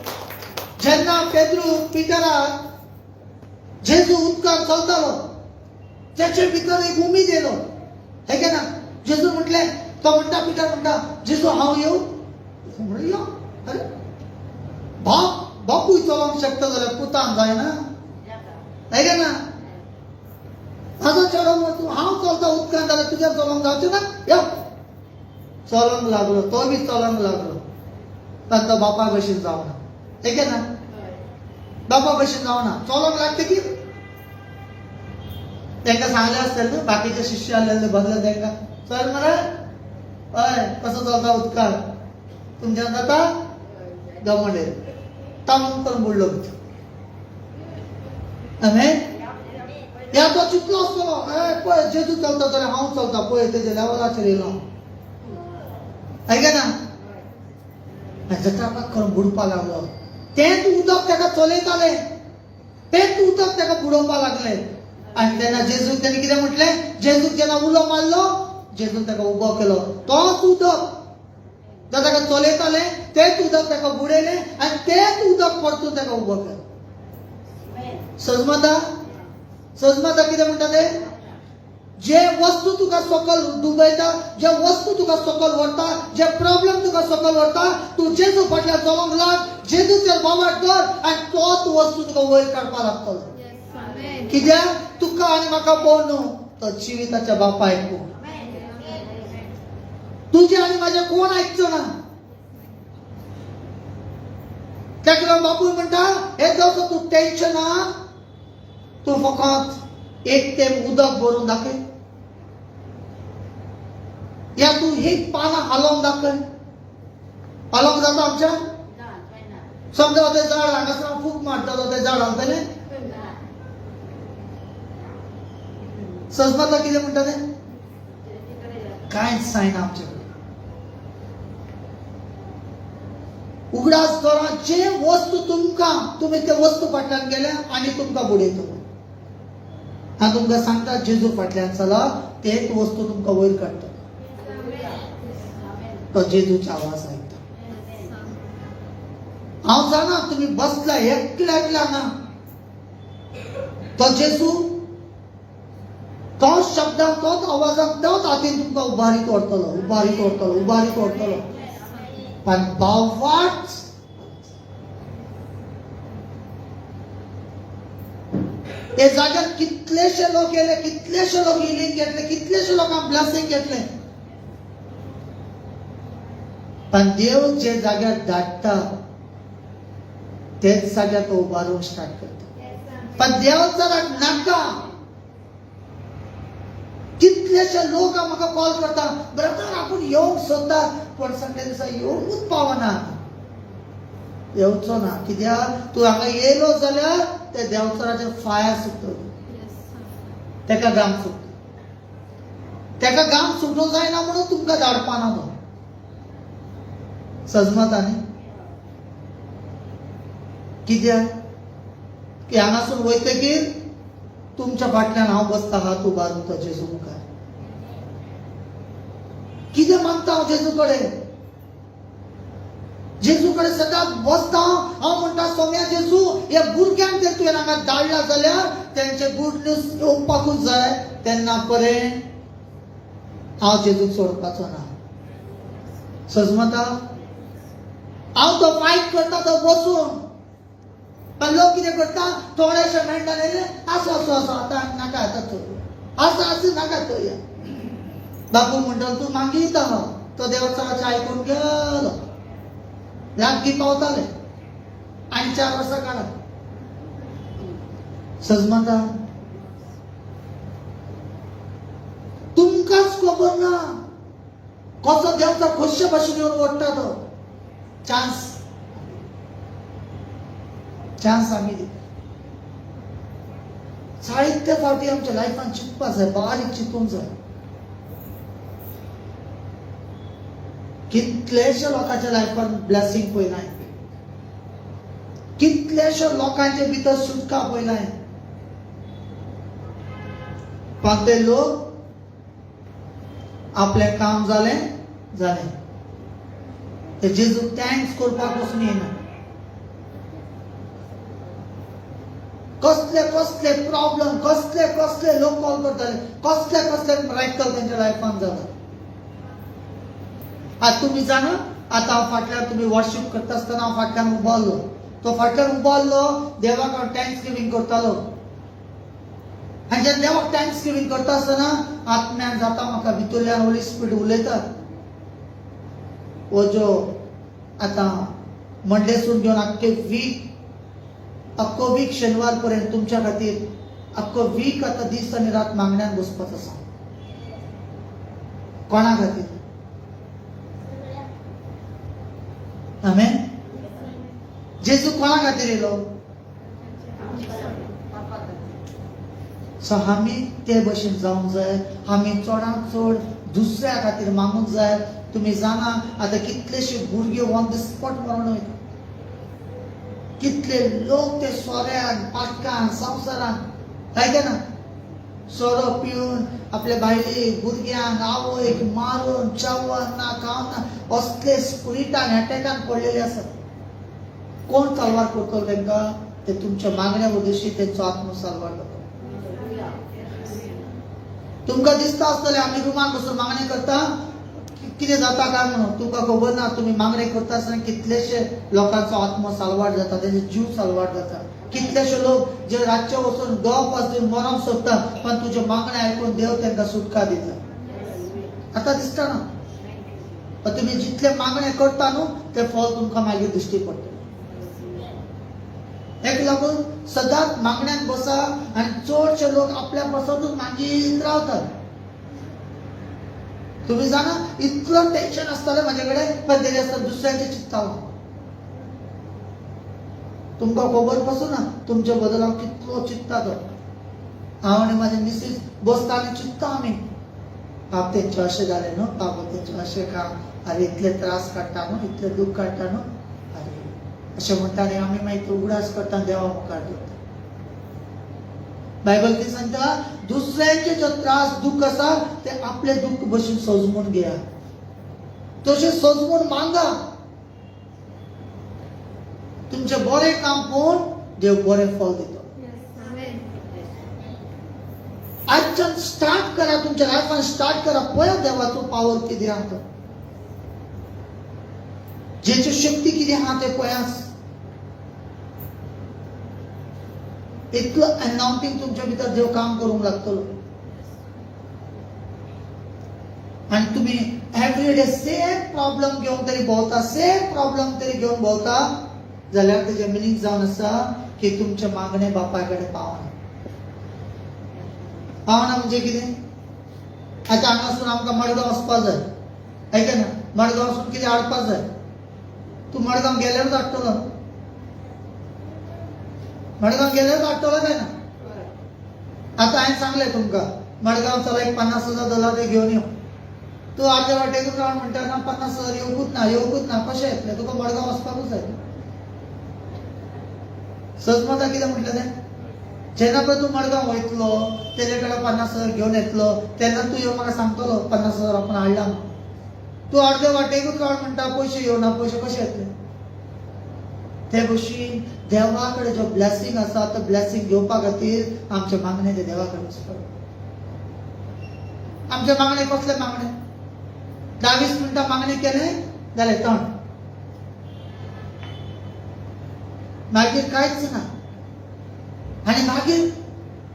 B: जेन्ना पितराक जेजू उदकान चलतालो, त्याचे भितर एक उमेद येलो. हे के ना? जेजू म्हटले, तो म्हणटा, पितर म्हणटा, जेजू हांव येऊ? म्हणून यो. अरे बापूय चलोवंक शकता जाल्यार पुतान जायना? हे के ना? हाजो चेडो म्हणटा, हांव चलता उदकान जाल्यार तुजें चलोवंक जावचें ना? यो. चलोवंक लागलो, तो बी चलोवंक लागलो. पण तो बापा भशेन जावना. हे के ना? बापा भशेन जावना. चलोवंक लागतकीर तांकां सांगलें आसतलें न्हू, बाकीचे शिष्य आसलेले बसले तांकां, चल मरे, हय कसो चलता उदकान, तुमच्यान जाता? गमंड येयलो, तांबून करून बुडलो भितर. आमेन. ह्या तो चिंतलो आसतलो, पळय जेजू चलता जाल्यार हांव चलता, पळय तेजे लेवलाचेर येयलो. ना जटापाक करून बुडपा लागलो. तेच उदक ताका चलयताले, तेच उदक ताका बुडोवपा लागले. आनी तेन्ना जेजूक ताणें कितें म्हटलें? जेजूक जेन्ना उलो मारलो, जेजून ताका उबो केलो. तोच उदक जो ताका चलयताले, तेच उदक ताका बुडयलें आनी तेच उदक परतून ताका उबो केलो. सजमता कितें म्हणटा तें? जे वस्तू तुका सकल डुबयता, जे वस्तू तुका सकल व्हरता, जे प्रॉब्लेम तुका सकल व्हरता, तूं जेजू फाटल्यान चलोवंक लाग, जेजूचेर बोवाळ कर आनी तोच वस्तू तुका वयर काडपा लागतलो. कित्याक? तुका आनी म्हाका पळोवन न्हू, तो जिविताच्या बापायक पळोवन. तुजे आनी म्हाजे कोण आयकचो ना. ताका लागून बापूय म्हणटा, हे जसो तूं टेन्शनाक, तूं फकत एक थेंब उदक भरून दाखय, या तूं एक पानां हालोवंक दाखय. हालोवंक जाता आमच्यान? समजा तें झाड हांगासर फूक मारतालो, तें झाड हालतलें? सजमता कितें म्हणटा तें? कांयच जायना आमचे कडेन. उगडास करा, जे वस्तू तुमकां, तुमी ते वस्तू फाटल्यान गेले आनी तुमकां बुडयतलो. हांव तुमकां सांगता, जेजू फाटल्यान चला, तेच वस्तू तुमकां वयर काडटलो. तो जेजूचो आवाज आयकता. हांव जाणा तुमी बसला एकल्या ना. तो जेजू तोच शब्दान, तोच आवाजान, तोच हातीन तुमकां उबारीत व्हरतलो, उबारीत व्हरतलो, उबारीत व्हरतलो. पण बावाच हे जाग्यार कितलेशे लोक येले, कितलेशे लोक हिलींग घेतले, कितलेशे लोकांक ब्लेसिंग घेतले. पण देव जे जाग्यार धाडटा, तेच जाग्यार तो उबारूंक स्टार्ट करता. पण देवाचो नाका. कितलेशे लोक म्हाका कॉल करता, ब्रदर आपूण येवंक सोदता, पण संडे दिसा येवंकूच पावना. येवचो ना. कित्याक? तूं हांगा येयलो जाल्यार ते देवचराचेर फायर सुटतली. तेका घाम सुट्टा. तेका घाम सुटूंक जायना म्हणून तुमकां धाडपाना तो. सजमता न्ही? कित्याक? की हांगासून वयतकीर तुमच्या फाटल्यान हांव बसता, हात उबारून तो जेजू मुखार. कितें मागता हांव जेजू कडेन? जेजू कडेन सदांच बसता हांव म्हणटा, सोम्या जेजू, ह्या भुरग्यांक जर तुवें हांगा धाडला जाल्यार तेंचे गुड न्यूज येवपाकूच जाय. तेन्ना पर्यंत हांव जेजूक सोडपाचो ना. सजमता? हांव तो फायट करता तो बसून. पण लोक कितें करता, थोडेशे मेळटा न्ही, आसो आतां नाका, आतां थंय आसो नाका थंय. बापूय म्हणटा, तूं मागीत आहा. तो देवचाराचें आयकून गेलो. लागीं पावताले आनी 4 वर्सां काडत. सजमता? तुमकांच खबर ना कसो देवचा कशे भाशेन येवन ओडटा तो. चान्स आमी दिता. जायते फावटी आमच्या लायफान चिंतपाक जाय, बारीक चिंतूंक जाय. कितलेशे लोकांच्या लायफान ब्लेसिंग पळयलाय, कितलेशे लोकांचे भितर सुटका पळयलाय. पण ते लोक आपले काम जालें जालें, ते जेजूक थँक्स करपाक वचून येना. कसले कसले प्रॉब्लेम, कसले कसले लोक कॉल करताले, कसले कसले मिरेकल त्यांच्या लायफान जाला. आज तुम्ही जाणा, आता हांव फाटल्यान तुम्ही वर्शिप करता आसतना हांव फाटल्यान उबो आसलो. तो फाटल्यान उबो आसलो, देवाक हांव थँक्स गिविंग करतालो. आनी जेन्ना देवाक थँक्स गिविंग करता आसतना आत्म्यान जाता म्हाका भितरल्यान होली स्पिरीट उलयता. हो जो आता मंडेसून घेवन अख्खो वीक शेनवार पर्यंत तुमच्या खातीर अख्खो वीक आता दीस आनी रात मागण्यान बसपाचो आसा. कोणा खातीर? आमेन. जेजू कोणा खातीर येयलो? सो आमी ते भशेन जावंक जाय. आमी चडांत चड दुसऱ्या खातीर मागूंक जाय. तुम्ही जाणा आता कितलेशे भुरगे ऑन द स्पॉट मरण वयता. कितले लोक ते सोऱ्यान, पाटकान, संवसारान काय ना सोरो पिवन आपल्या बायलेक, भुरग्यांक, आवयक मारून, चावन ना, खावन ना, असले स्पिरिटान अटॅकान पडलेले आसात. कोण तलवार करतलो तांकां? ते तुमच्या मागण्या उद्देशी तेंचो आत्मो सालवार जाता. तुमकां दिसता आसतलें आमी रुमान बसून मागणी करता, कितें जाता काय म्हणून तुमकां खबर ना. तुम्ही मागणी करता आसतना कितलेशे लोकांचो आत्मो सालवार जाता, तेंचे जीव सालवार जाता. कितलेशे लोक जे रातचे वचून गप वाजून मरण सोदता, पण तुजे मागणे आयकून देव तांकां सुटका दिता. आता दिसता ना. पण तुम्ही जितले मागणे करता न्हू ते फळ तुमकां मागीर दिश्टी पडटा. एक लागून सदांच मागण्यान बसा. आनी चडशे लोक आपल्या पासूनच मागीत रावतात. तुम्ही जाणा इतलं टेन्शन असताले माझ्याकडे, पण तेजे असता दुसऱ्याचे चित्तावर. तुमकां खबर पासून ना तुमच्या बद्दल हांव कितलो चित्ता तो. हांव आनी माझे मिसीस बसता आनी चित्ता आमी, बाप तेंचे अशें जालें न्हू, बाबा तेंचे अशें काम, अरे इतले त्रास काडटा न्हू, इतले दूख काडटा न्हू, अरे अशें म्हणटा. आनी आमी मागीर उगडास करता देवा मुखार दवरता. बायबल कितें सांगता? दुसऱ्यांचे जो त्रास दुःख आसा ते आपले दुःख बसून सजमून घेया. तशें सजमून मागा. तुमचे बरे काम पळोवन देव बरे फळ दिता. आजच्यान स्टार्ट करा, तुमच्या लायफान स्टार्ट करा. पळया देवाचो पावर कितें आहा तो, जेची शक्ती कितें आहा ते पळयास. इतलं अनाउंटिंग तुमच्या भितर देव काम करूंक लागतलो. आणि तुम्ही एव्हरीडे सेम प्रॉब्लेम घेऊन तरी भोंवता, सेम प्रॉब्लेम तरी घेऊन भोंवता, जाल्यार तेजे मिनींग जावन आसा की तुमचे मागणे बापाय कडेन पावना. पावना म्हणजे कितें? आता हांगासून आमकां मडगांव वचपाक जाय, ऐका ना, मडगांव वचून कितें हाडपाक जाय. तूं मडगांव गेल्यारूच हाडटलो. मडगांव गेल्यारूच हाडटलो काय ना. आता हांवें सांगलें तुमकां मडगांव चला एक 50,000 $50,000 ते घेवन यो. तूं अर्दे वाटेकूच रावन म्हणटा ना 50,000 येवकूच ना, कशें येतलें? तुका मडगांव वचपाकूच जाय. सजमता कितें म्हटलें तें? जेन्ना पळय तूं मडगांव वयतलो, तेजे कडेन 50,000 घेवन येतलो, तेन्ना तूं येवन म्हाका सांगतलो 50,000 आपण हाडला. तूं अर्दे वाटेकूच रावन म्हणटा पयशे येवना, पयशे कशे येतले? ते भशेन देवा कडेन जो ब्लेसिंग आसा तो ब्लेसिंग घेवपा खातीर आमचे मागणे ते देवा कडेन वचपाक. आमचे मागणे कसले मागणे? 20 मिनटां मागणे केले जाल्यार तण, मागीर कांयच ना. आनी मागीर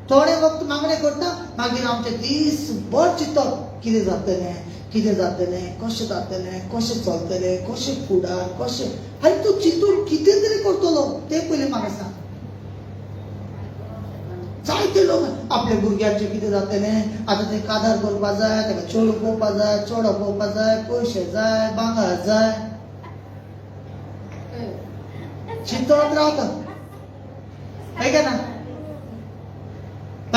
B: थोडे वक्त मागणे करता, मागीर आमचे दीसभर चिंतप कितें जातलें, कितें जातलें, कशें जातलें, कशें चलतलें, कशें फुडार, कशें. आनी तूं चिंतून कितें तरी करतलो ते पयलीं म्हाका सांग. जायते लोक आपल्या भुरग्यांचें कितें जातलें, आतां तें कादार करपा जाय, ताका चेडूं पळोवपा जाय, चेडो पळोवपा जाय, पयशे जाय, भांगर जाय, चिंतत रावता. ऐका ना,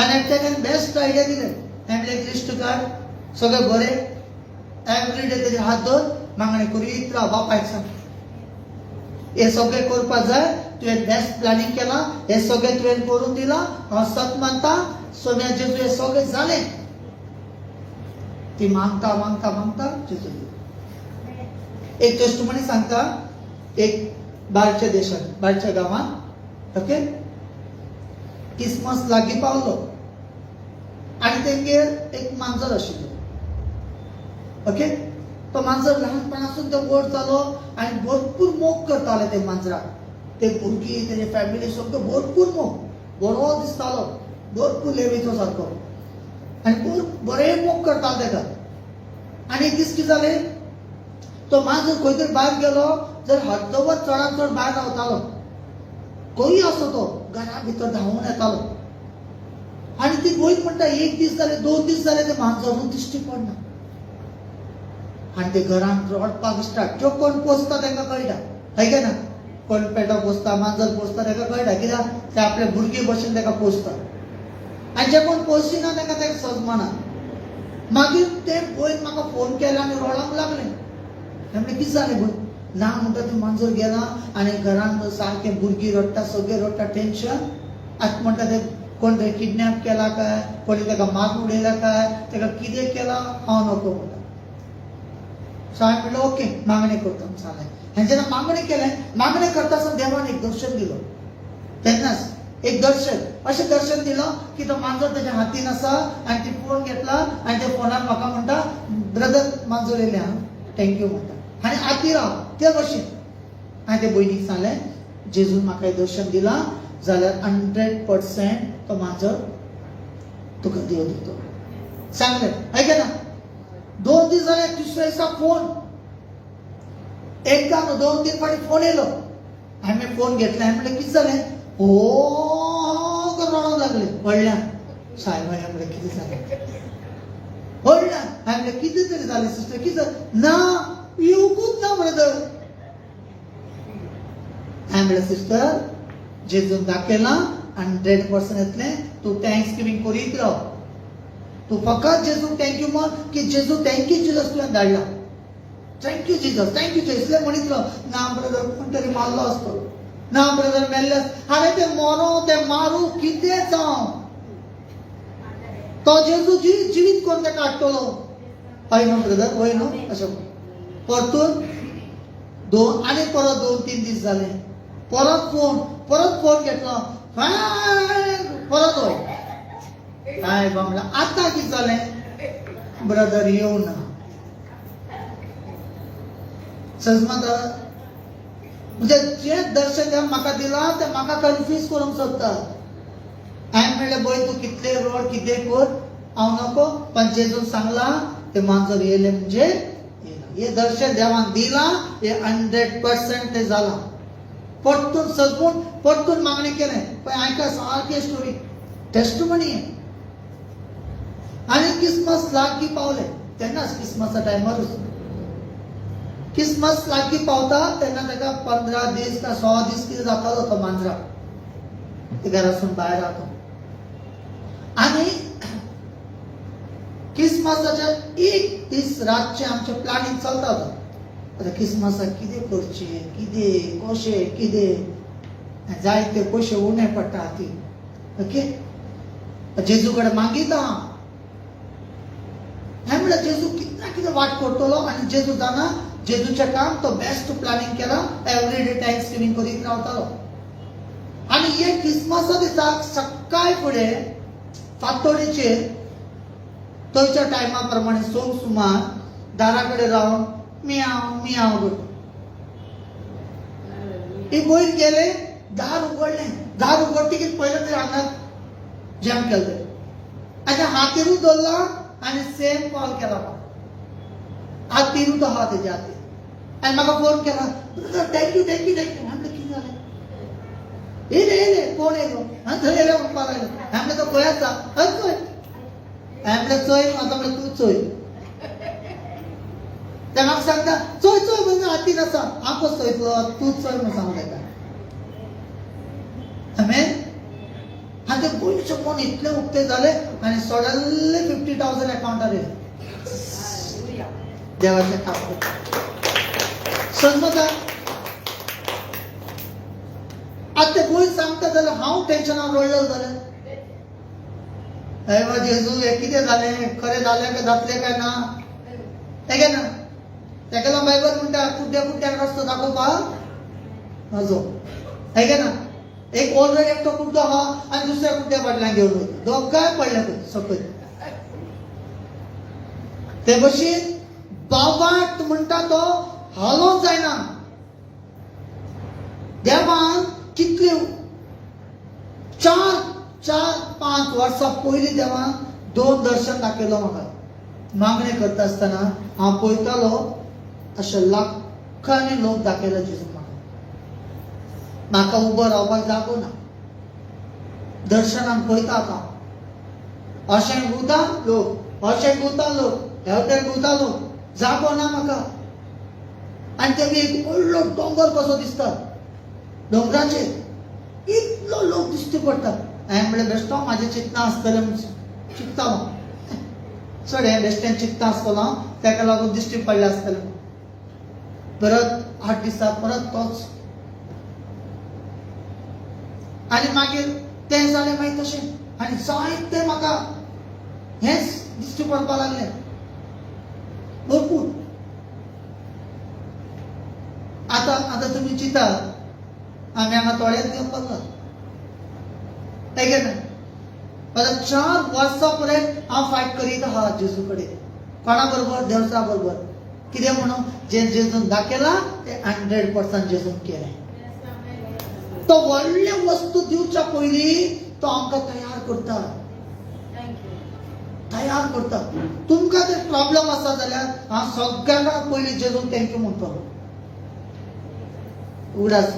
B: आनी एकट्यान बेस्ट आयडिया दिले हांवें एक लिस्ट काड सगळे बरे एवरीडे तेजे हात धर मागणी करीत राव बापायक सांग हे सगळे करपाक जाय तुवें बेस्ट प्लॅनिंग केला हे सगळे तुवें करून दिला हांव सत मानता सोम्या जेजू हे सगळे जाले ती मागता मागता मागता जेजू एक टेस्टमनी सांगता एक भायरच्या देशात भायरच्या गावात ओके क्रिसमस लागीं पावलो आनी तेंगेर एक मांजर आशिल्लो ओके तो मांजर ल्हानपणासून तो व्हड जालो आनी भरपूर मोग करताले ते मांजराक ते भुरगीं तेजे फॅमिली सगळो भरपूर मोग बरो दिसतालो भरपूर लेवीचो सारको आनी बरे मोग करताले तेका आनी एक दीस कितें जालें तो मांजर खंय तरी भायर गेलो जर अर्दवर चडांत चड भायर रावतालो खंय असो तो घरा भितर धांवून येतालो आनी ती वयत म्हणटा एक दीस जाले 2 दीस जाले ते मांजर दिश्टी पडना आनी ते घरांत रडपाक स्टार्ट जो कोण पोसता तांकां कळटा हाय ना कोण पेटो पोसता मांजर पोसता ताका कळटा कित्याक ते आपले भुरगे भशेन ताका पोसता आनी जे कोण पोसिना तांकां ते सजमना मागीर ते वयर म्हाका फोन केलो आनी रडोंक लागले म्हणलें कितें जालें भंय ना म्हणटा ते मांजर गेला आनी घरांत सारके भुरगीं रडटा सगळे रडटा टेन्शन आतां म्हणटा ते कोण तरी किडनॅप केला काय कोणी ताका मारून उडयला काय ताका कितें केला हांव नको म्हणटा सो हांवें म्हणलें ओके मागणी करता चालें आनी जेन्ना मागणी केलें मागणी करता आसतना देवान एक दर्शन दिलो तेन्नाच एक दर्शन अशें दर्शन दिलो की तो मांजर ताच्या हातीन आसा आनी ती फोन घेतला आनी त्या फोनार म्हाका म्हणटा ब्रदर मांजर येयलें हां थँक्यू म्हणटा आनी आती राव ते भशेन हांवें ते भयणीक सांगलें जेजून म्हाका हें दर्शन दिलां जाल्यार 100% तो मांजर तुका देव दितो सांगलें आयका ना 2 दीस जाले तिसऱ्या दिसा फोन एकदा न्हू 2-3 फावटी फोन येयलो हांवें फोन घेतला हांवें म्हणलें कितें जालें करून रडोंक लागले व्हडल्यान सायब हांवें म्हणलें कितें जालें व्हडल्यान हांवें म्हणलें कितें तरी जालें सिस्टर कितें जालें ना येवंकूच ना ब्रदर हांवें म्हणलें सिस्टर जेजून दाखयलां 100% येतलें तूं थँक्स गिवींग करीत राव तू फकत जेजू थँक्यू म्हण की जेजू थँक्यू जिजस तुवें धाडला थँक्यू जिजस थँक्यू जिजस म्हणीत राव ना ब्रदर कोण तरी मारलो आसतो ना ब्रदर मेल्ले हांवें ते मरो ते मारू कितें जावं तो जेजू जिवीत करून ताका हाडटलो हय न्हू ब्रदर वय न्हू अशें परतून आनी परत 2-3 दीस जाले परत फोन घेतलो परत वय काय म्हणलं आता कितें जालें ब्रदर येवं ना सजमत म्हणजे जे दर्शन देव म्हाका दिलां तें म्हाका कन्फ्यूज करूंक सोदता हांवें म्हणलें बय तूं कितले रड कितें कर हांव नको पण जेजून सांगलां ते मांजर येयलें म्हणजे हे दर्शन देवान दिलां हे 100% ते जालां परतून सजमून परतून मागणी केलें पळय आयका सारकी स्टोरी टेस्टमनी आनी क्रिसमस लागीं पावले तेन्नाच क्रिसमसा टायमारूच क्रिसमस लागीं पावता तेन्ना ताका 15 दीस का 6 दीस कितें जातालो तो मांजराक ते घरासून भायर रावता आनी क्रिसमसाच्या एक दीस रातचें आमचें प्लॅनिंग चलता आतां क्रिसमसाक कितें करचें कितें कशें कितें जायते पयशे उणे पडटा हातीन ओके जेजू कडेन मागीता हांवें म्हणलें जेजू कितें ना कितें वाट करतलो आनी जेजू जाणा जेजूचें काम तो बेस्ट प्लॅनिंग केला एवरीडे थँक्स गिवींग करीत रावतालो आनी हे क्रिसमसा दिसाक सकाळी फुडें फातोडेचेर थंयच्या टायमा प्रमाणे 2 सुमार दारा कडेन रावन मियाव मियाव करता ही वयर गेले दार उगडटकीच पयलें ते हांगात जॅम केलें आनी हातीरूच दवरला आनी सेम कॉल केला हातीरूच आहा तेज्या हातीर आनी म्हाका फोन केला ब्रदर थँक्यू थँक्यू थँक्यू हांवें कितें जालें येयले कोण येयलो हांवें थंय येयले म्हणपाक लागलो हांवें तो खंय आसा हय चोय हांवें चोय आतां म्हणलें तूं चोय ते म्हाका सांगता चोय चोय म्हणजे हातीन आसा हांव कसो चोयतलो तूं चोय म्हणून सांगू ताका हांवें ते पयलीं तुमचे मन इतले उक्ते झाले आणि सडनली 50,000 अकाउंटार येले. देवाचे काम समजा आता ते गोंय सांगता जाल्यार हांव टेन्शनान रडलो जाल्यार अरे बा जेजू हे कितें जालें खरें जालें काय जातलें काय ना हेगे ना तेका लागून बायबल म्हणटा कुड्ड्याक रस्तो दाखोवपाक नजो हेगे ना एक ऑलरेडी एकटो कुड्डो आहा आनी दुसऱ्या कुड्ड्या फाटल्यान घेवन वयता दोगांय पडल्या सकयल ते भशेन बावाट म्हणटा तो हालोवंक जायना. देवान कितले 4-5 वर्सां पयलीं देवान 2 दर्शन दाखयलो म्हाका. मागणी करता आसतना हांव पळयतालो अशे लाखांनी लोक दाखयला जेजू म्हाका उबो रावपाक जागो ना. दर्शनान पळयता हांव अशें गुता लोक अशें गुता लोक हेवटेन गुता लोक जागो ना म्हाका. आनी ते एक व्हडलो दोंगर कसो दिसता दोंगराचेर इतलो लोक दिश्टी पडटा. हांवें म्हणलें बेश्टो म्हाजें चिंतना आसतलें चिंततालो चड हें बेश्टें चिंतता आसतलो तेका लागून दिश्टी पडलें आसतलें. परत 8 दिसांक परत तोच आनी मागीर तें जालें मागीर तशें आनी जायते म्हाका हेंच दिश्टी पडपाक लागलें भरपूर. आतां तुमी चिंता आमी हांगा थोड्याच घेवपाक लागला हेगे ना. आतां 4 वर्सां पर्यंत हांव फायट करीत आहा जेजू कडेन कोणा बरोबर देवचा बरोबर. कितें म्हणून जें जेजून दाखयलां तें 100% जेजून केलें. तो व्हडले वस्तू दिवच्या पयलीं तो आमकां तयार करता तुमकां जर प्रॉब्लेम आसा जाल्यार हांव सगळ्यांत पयलीं जेजून थँक्यू म्हणटलो. उगडास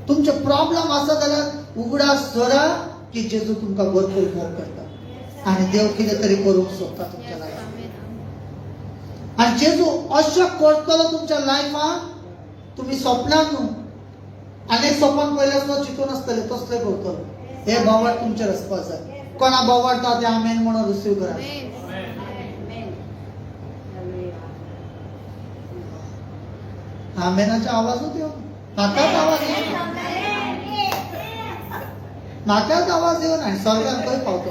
B: तुमचे प्रॉब्लेम आसा जाल्यार उगडास धरा की जेजू तुमकां भरपूर मोग करता आनी देव कितें तरी करूंक सोदता तुमच्या लायफांत. आनी जेजू अशें करतलो तुमच्या लायफांत तुमी स्वप्नांत न्हू आनी स्वप्न पयलें आसलो चिंतून आसतलें तसलें करतलो. हे बावाट तुमचेर आसपाक जाय. कोणा बावाडटा ते आमेन म्हणून रिसीव करा. आमेनाचे आवाजूच येऊ म्हाकाच आवाज येऊन आणि सगळ्यांक खंय पावतो.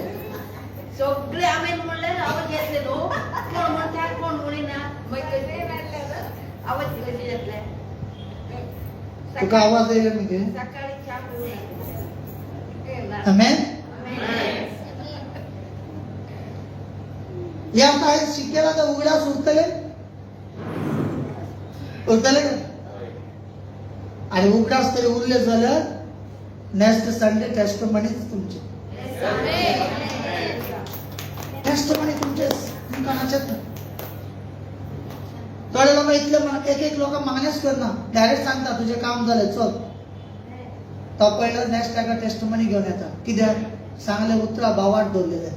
D: सगळे आमेन म्हणल्यार आवाज येतले न्हू कोण म्हणटा कोण म्हणिना मागीर कशें आवाज कशें येतले.
B: तुका आवाज येयलो मगे
D: सकाळी च्या पिवून
B: आमेन. हे आता हे शिकेला तर उगडास उरतले आणि उगडास तरी उरले जाल्यार नेक्स्ट संडे टेस्टमनीच तुमचे टेस्टमनी तुमचे कोणाचेच ना. थोडे लोक इतले एक लोक मागणेच करना डायरेक्ट सांगता तुझे काम झाले चल. तो पहिलं नेक्स्ट एका टेस्टमनी घेऊन येता कित्याक सांगले उतरा बावाट दवरलेले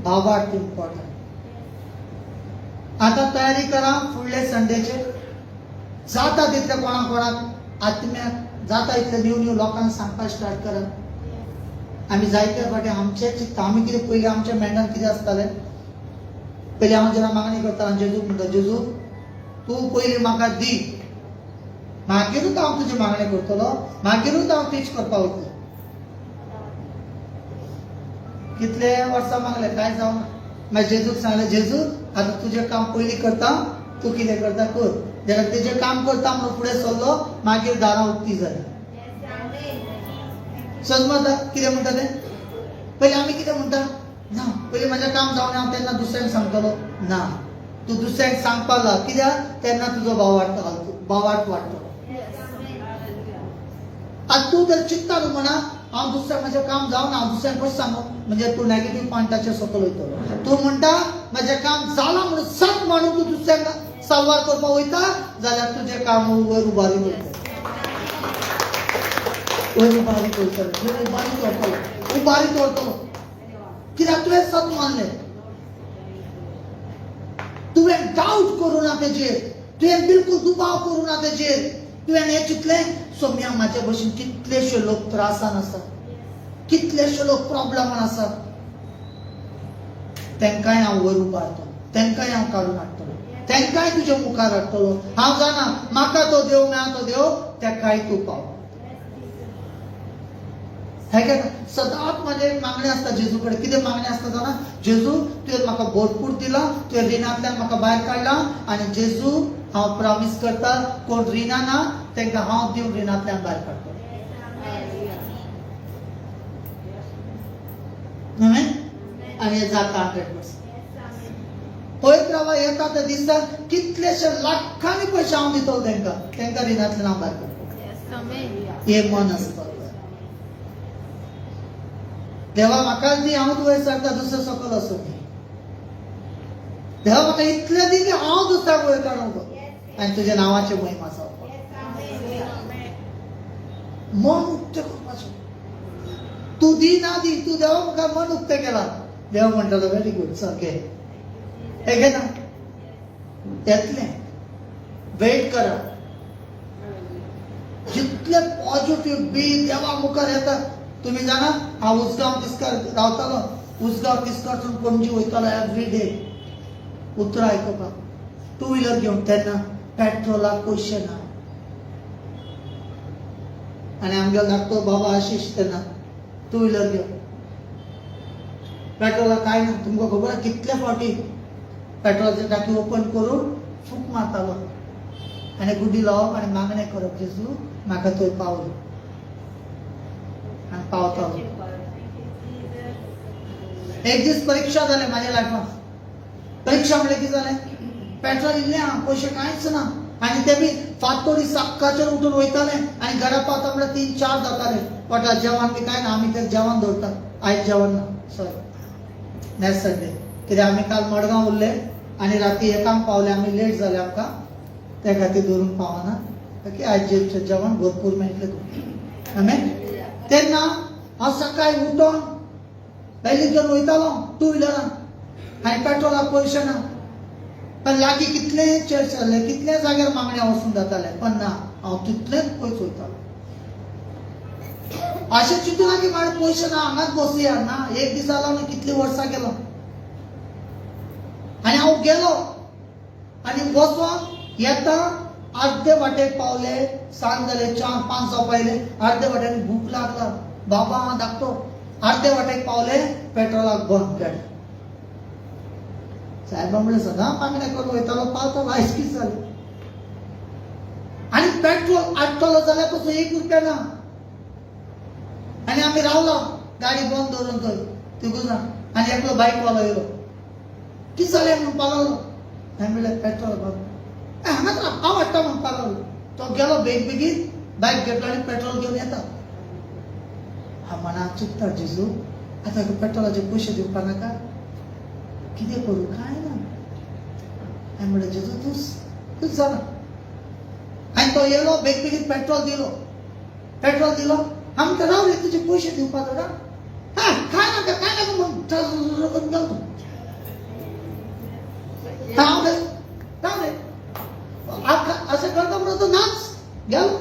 B: बावाट इम्पॉर्टंट. आता तयारी करा फुडले संडेचे जाता तितले कोणाक आत्म्याक जाता इतले न्यू लोकांक सांगपाक स्टार्ट करा. आमी जायते फावटी आमचे चिंतता आमी कितें पयलीं आमच्या मेंढान कितें आसतालें पयलीं हांव जेन्ना मागणी करतालो जेजू म्हणटा जेजू तूं पयलीं म्हाका दी मागीरूच हांव तुजी मागणी करतलो मागीरूच हांव टीच करपाक वतलो. कितले वर्सां मागले काय जावना. मागीर जेजूक सांगलें जेजू आतां तुजें काम पयलीं करता तूं कितें करता कर. जेन्ना तेजें काम करता म्हणून फुडें सरलो मागीर दारां उक्तीं जालीं. समजता कितें म्हणटा तें. पयलीं आमी कितें म्हणटा ना पयलीं म्हजें काम जावन हांव तेन्ना दुसऱ्यांक सांगतलो ना तूं दुसऱ्यांक सांगपाक लाग कित्याक तेन्ना तुजो बावाट वाडटलो. आतां तूं जर चिंतता न्हू म्हणा हांव दुसऱ्यांक म्हजें काम जावन हांव दुसऱ्यांक कशें सांगू म्हणजे तूं नेगेटीव पॉयंटाचेर सकयल वयतलो. तूं म्हणटा म्हजें काम जालां म्हणून सत म्हणून तूं दुसऱ्यांक साल्वार करपाक वयता जाल्यार तुजें काम वयर उबारी वयतलें उबारी दवरतलो कित्याक तुवें सत मानलें. तुवें डावट करूं ना तेजेर तुवें बिलकुल दुबाव करूं ना तेजेर. तुवें हें चिंतलें सोम्या माझ्या भशेन कितलेशे लोक त्रासान आसात, कितलेशे लोक प्रॉब्लमान आसात. तेंकाय हांव वयर उबारतो, तेंकाय हांव काडून हाडटलो, तेंकाय तुज्या मुखार हाडटलो. हांव जाणा म्हाका तो देव मेळा, तो देव तेकाय तूं पाव. हे काय सदांच माझे मागणे असता जेजू कडे. कितें मागणे असता जाणा, जेजू तुवें म्हाका भरपूर दिला, तुवें रिणांतल्यान म्हाका भायर काडला, आनी जेजू हांव प्रॉमिस करता कोण रिणा ना तेंकां हांव दिवन रिणांतल्यान भायर काडटलो. आनी हें जाता 100%. पळयत रावा, येता त्या दिसाक कितलेशे लाखांनी पयशे हांव दितलो तेंकां, तेंकां रिणांतल्यान हांव भायर काडटलो.
C: आमेन.
B: हे मन आसता. देवा म्हाका दी, हांव तुवें सांगता दुसरो सकल असो दी. देवा म्हाका इतलें दी की हांव दुसऱ्याक वयर काडूंक आनी तुज्या नांवाची महिमा जावं. मन उक्तें करपाचें. तूं दी ना दी, तूं देवा म्हाका मन उक्तें केलां. देव म्हणटलो व्हेरी गुड, सारकें. हे घे ना, येतलें. वेट करा. जितले पॉझिटिव्ह बी देवा मुखार येता. तुम्ही जाणा, हांव उसगांव तिस्कार रावतालो. उसगांव तिस्कारसून पणजी वयतालो एवरी डे उतरां आयकपाक, टू व्हिलर घेवन. तेन्ना पेट्रोलाक पयशे ना. आनी आमगेलो धाकटो बाबा आशिश तेन्ना टू व्हिलर घेवन. पेट्रोलाक काय ना. तुमकां खबर आसा कितले फावटी पेट्रोलाची टाकी ओपन करून फूक मारतालो आनी गुडी लावप आनी मागणें करप, जेजू म्हाका थंय पावल. आनी पावतालो. एक दीस परीक्षा जाले म्हाज्या लायफान. परीक्षा म्हणल्यार कितें जालें, पेट्रोल इल्लें आहा, पयशे कांयच ना. आनी ते बी फातोडी सकाळचेर उठून वयताले आनी घरा पावता म्हणल्यार 3-4 जाताले. पोटात जेवण बी काय ना. आमी तें जेवण दवरतात. आयज जेवण ना, सॉरी नेक्स्ट संडे. कित्याक आमी काल मडगांव उरले आनी राती 1 पावले. आमी लेट जाले आमकां, त्या खातीर दवरून पावना. ओके, आयज जेवण भरपूर मेळटलें. आमेन. तेन्ना हांव सकाळी उठोन पयलीं घेवन वयतालो टू व्हिलरान आनी पेट्रोलाक पयशे ना. पण लागीं कितलेय चर्च जाले, कितले जाग्यार मागण्या वचून जाताले, पण ना, हांव तितलेच पयस वयतालो. अशें चिंतूना की म्हाजे पयशे ना, हांगाच बसुया ना. एक दीस जालो न्ही, कितलीं वर्सां गेलो. आनी हांव गेलो आनी बसोन येता. अर्धे वाटेक पावले, सांज जाले, 4-5 जावपा आयले. अर्धे वाटेक भूक लागला. बाबा हांव धाकटो. अर्धे वाटेक पावले, पेट्रोलाक बंद पेट. साहेबा म्हणलें सदां मागणें करून वयतालो, पावतालो. आयज कितें जालें. आनी पेट्रोल हाडटलो जाल्यार पासून 1 रुपया ना. आनी आमी रावलो गाडी बंद दवरून थंय तिगूय आनी एकलो बायकवालो येयलो. कितें जालें म्हणून पावलो. हांवें म्हणलें पेट्रोल बंद. हांगाच राव, हांव हाडटा म्हणून पावलो. तो गेलो बेगीन बायक घेतलो आनी पेट्रोल घेवन येता. हांव मनाक चिंतता, जेजू आतां पेट्रोलाचे पयशे दिवपा नाका, कितें करूं काय ना. हांवें म्हणलें जेजू तूंच जाणा. आनी तो येयलो बेगीन पेट्रोल दिलो. हांव म्हणटा राव रे, तुजे पयशे दिवपा जाता. काय नाका म्हणून गेलो. राव रे असं करता म्हणून तो नाच गेलो.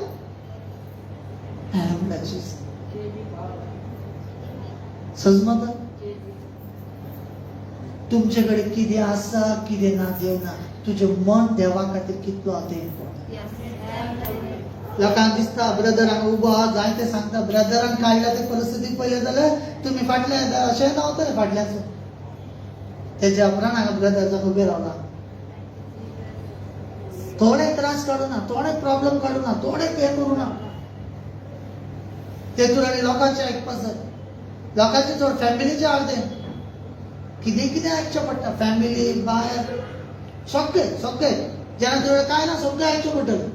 B: सजमता तुमचे कडेन कितें आसा कितें ना देव ना. तुजें मन देवा खातीर कितलो आसा तें इम्पॉर्टंट. लोकांक दिसता ब्रदर हांगा उबो आहा, जाय ते सांगता. ब्रदरान काडल्या ते परिस्थिती पळयले जाल्यार तुमी फाटले अशें रावतले फाटल्याचो. तेज्या उपरांत हांगा ब्रदर जावन उबे रावला. थोडे त्रास काडू ना, थोडे प्रॉब्लेम काडू ना, थोडे पे करू ना. तेतून आनी लोकांचे आयकपा जाय. लोकांचे चड फॅमिलीचे अर्दें कितें आयकचें पडटा. फॅमिली भायर सगळें जेन्ना तुजे काय ना सगळें आयकचें पडटलें.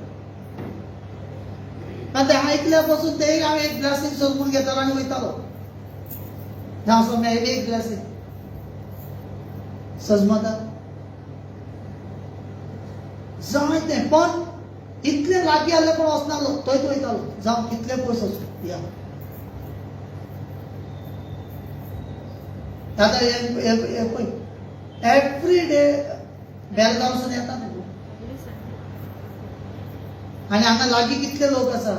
B: आनी तें आयकल्या पासून ते हांव एक ब्लेसींग समजून घेतालो आनी वयतालो. हांव समज एक ब्लेसींग सजमता जाय तें. पण इतले लागीं आसले पण वचनालो, थंयच वयतालो. जावं कितले पयस वचूं या. आतां हे पळय एवरी डे बेलगांवसून येता न्हू. आनी हांगा लागीं कितले लोक आसा.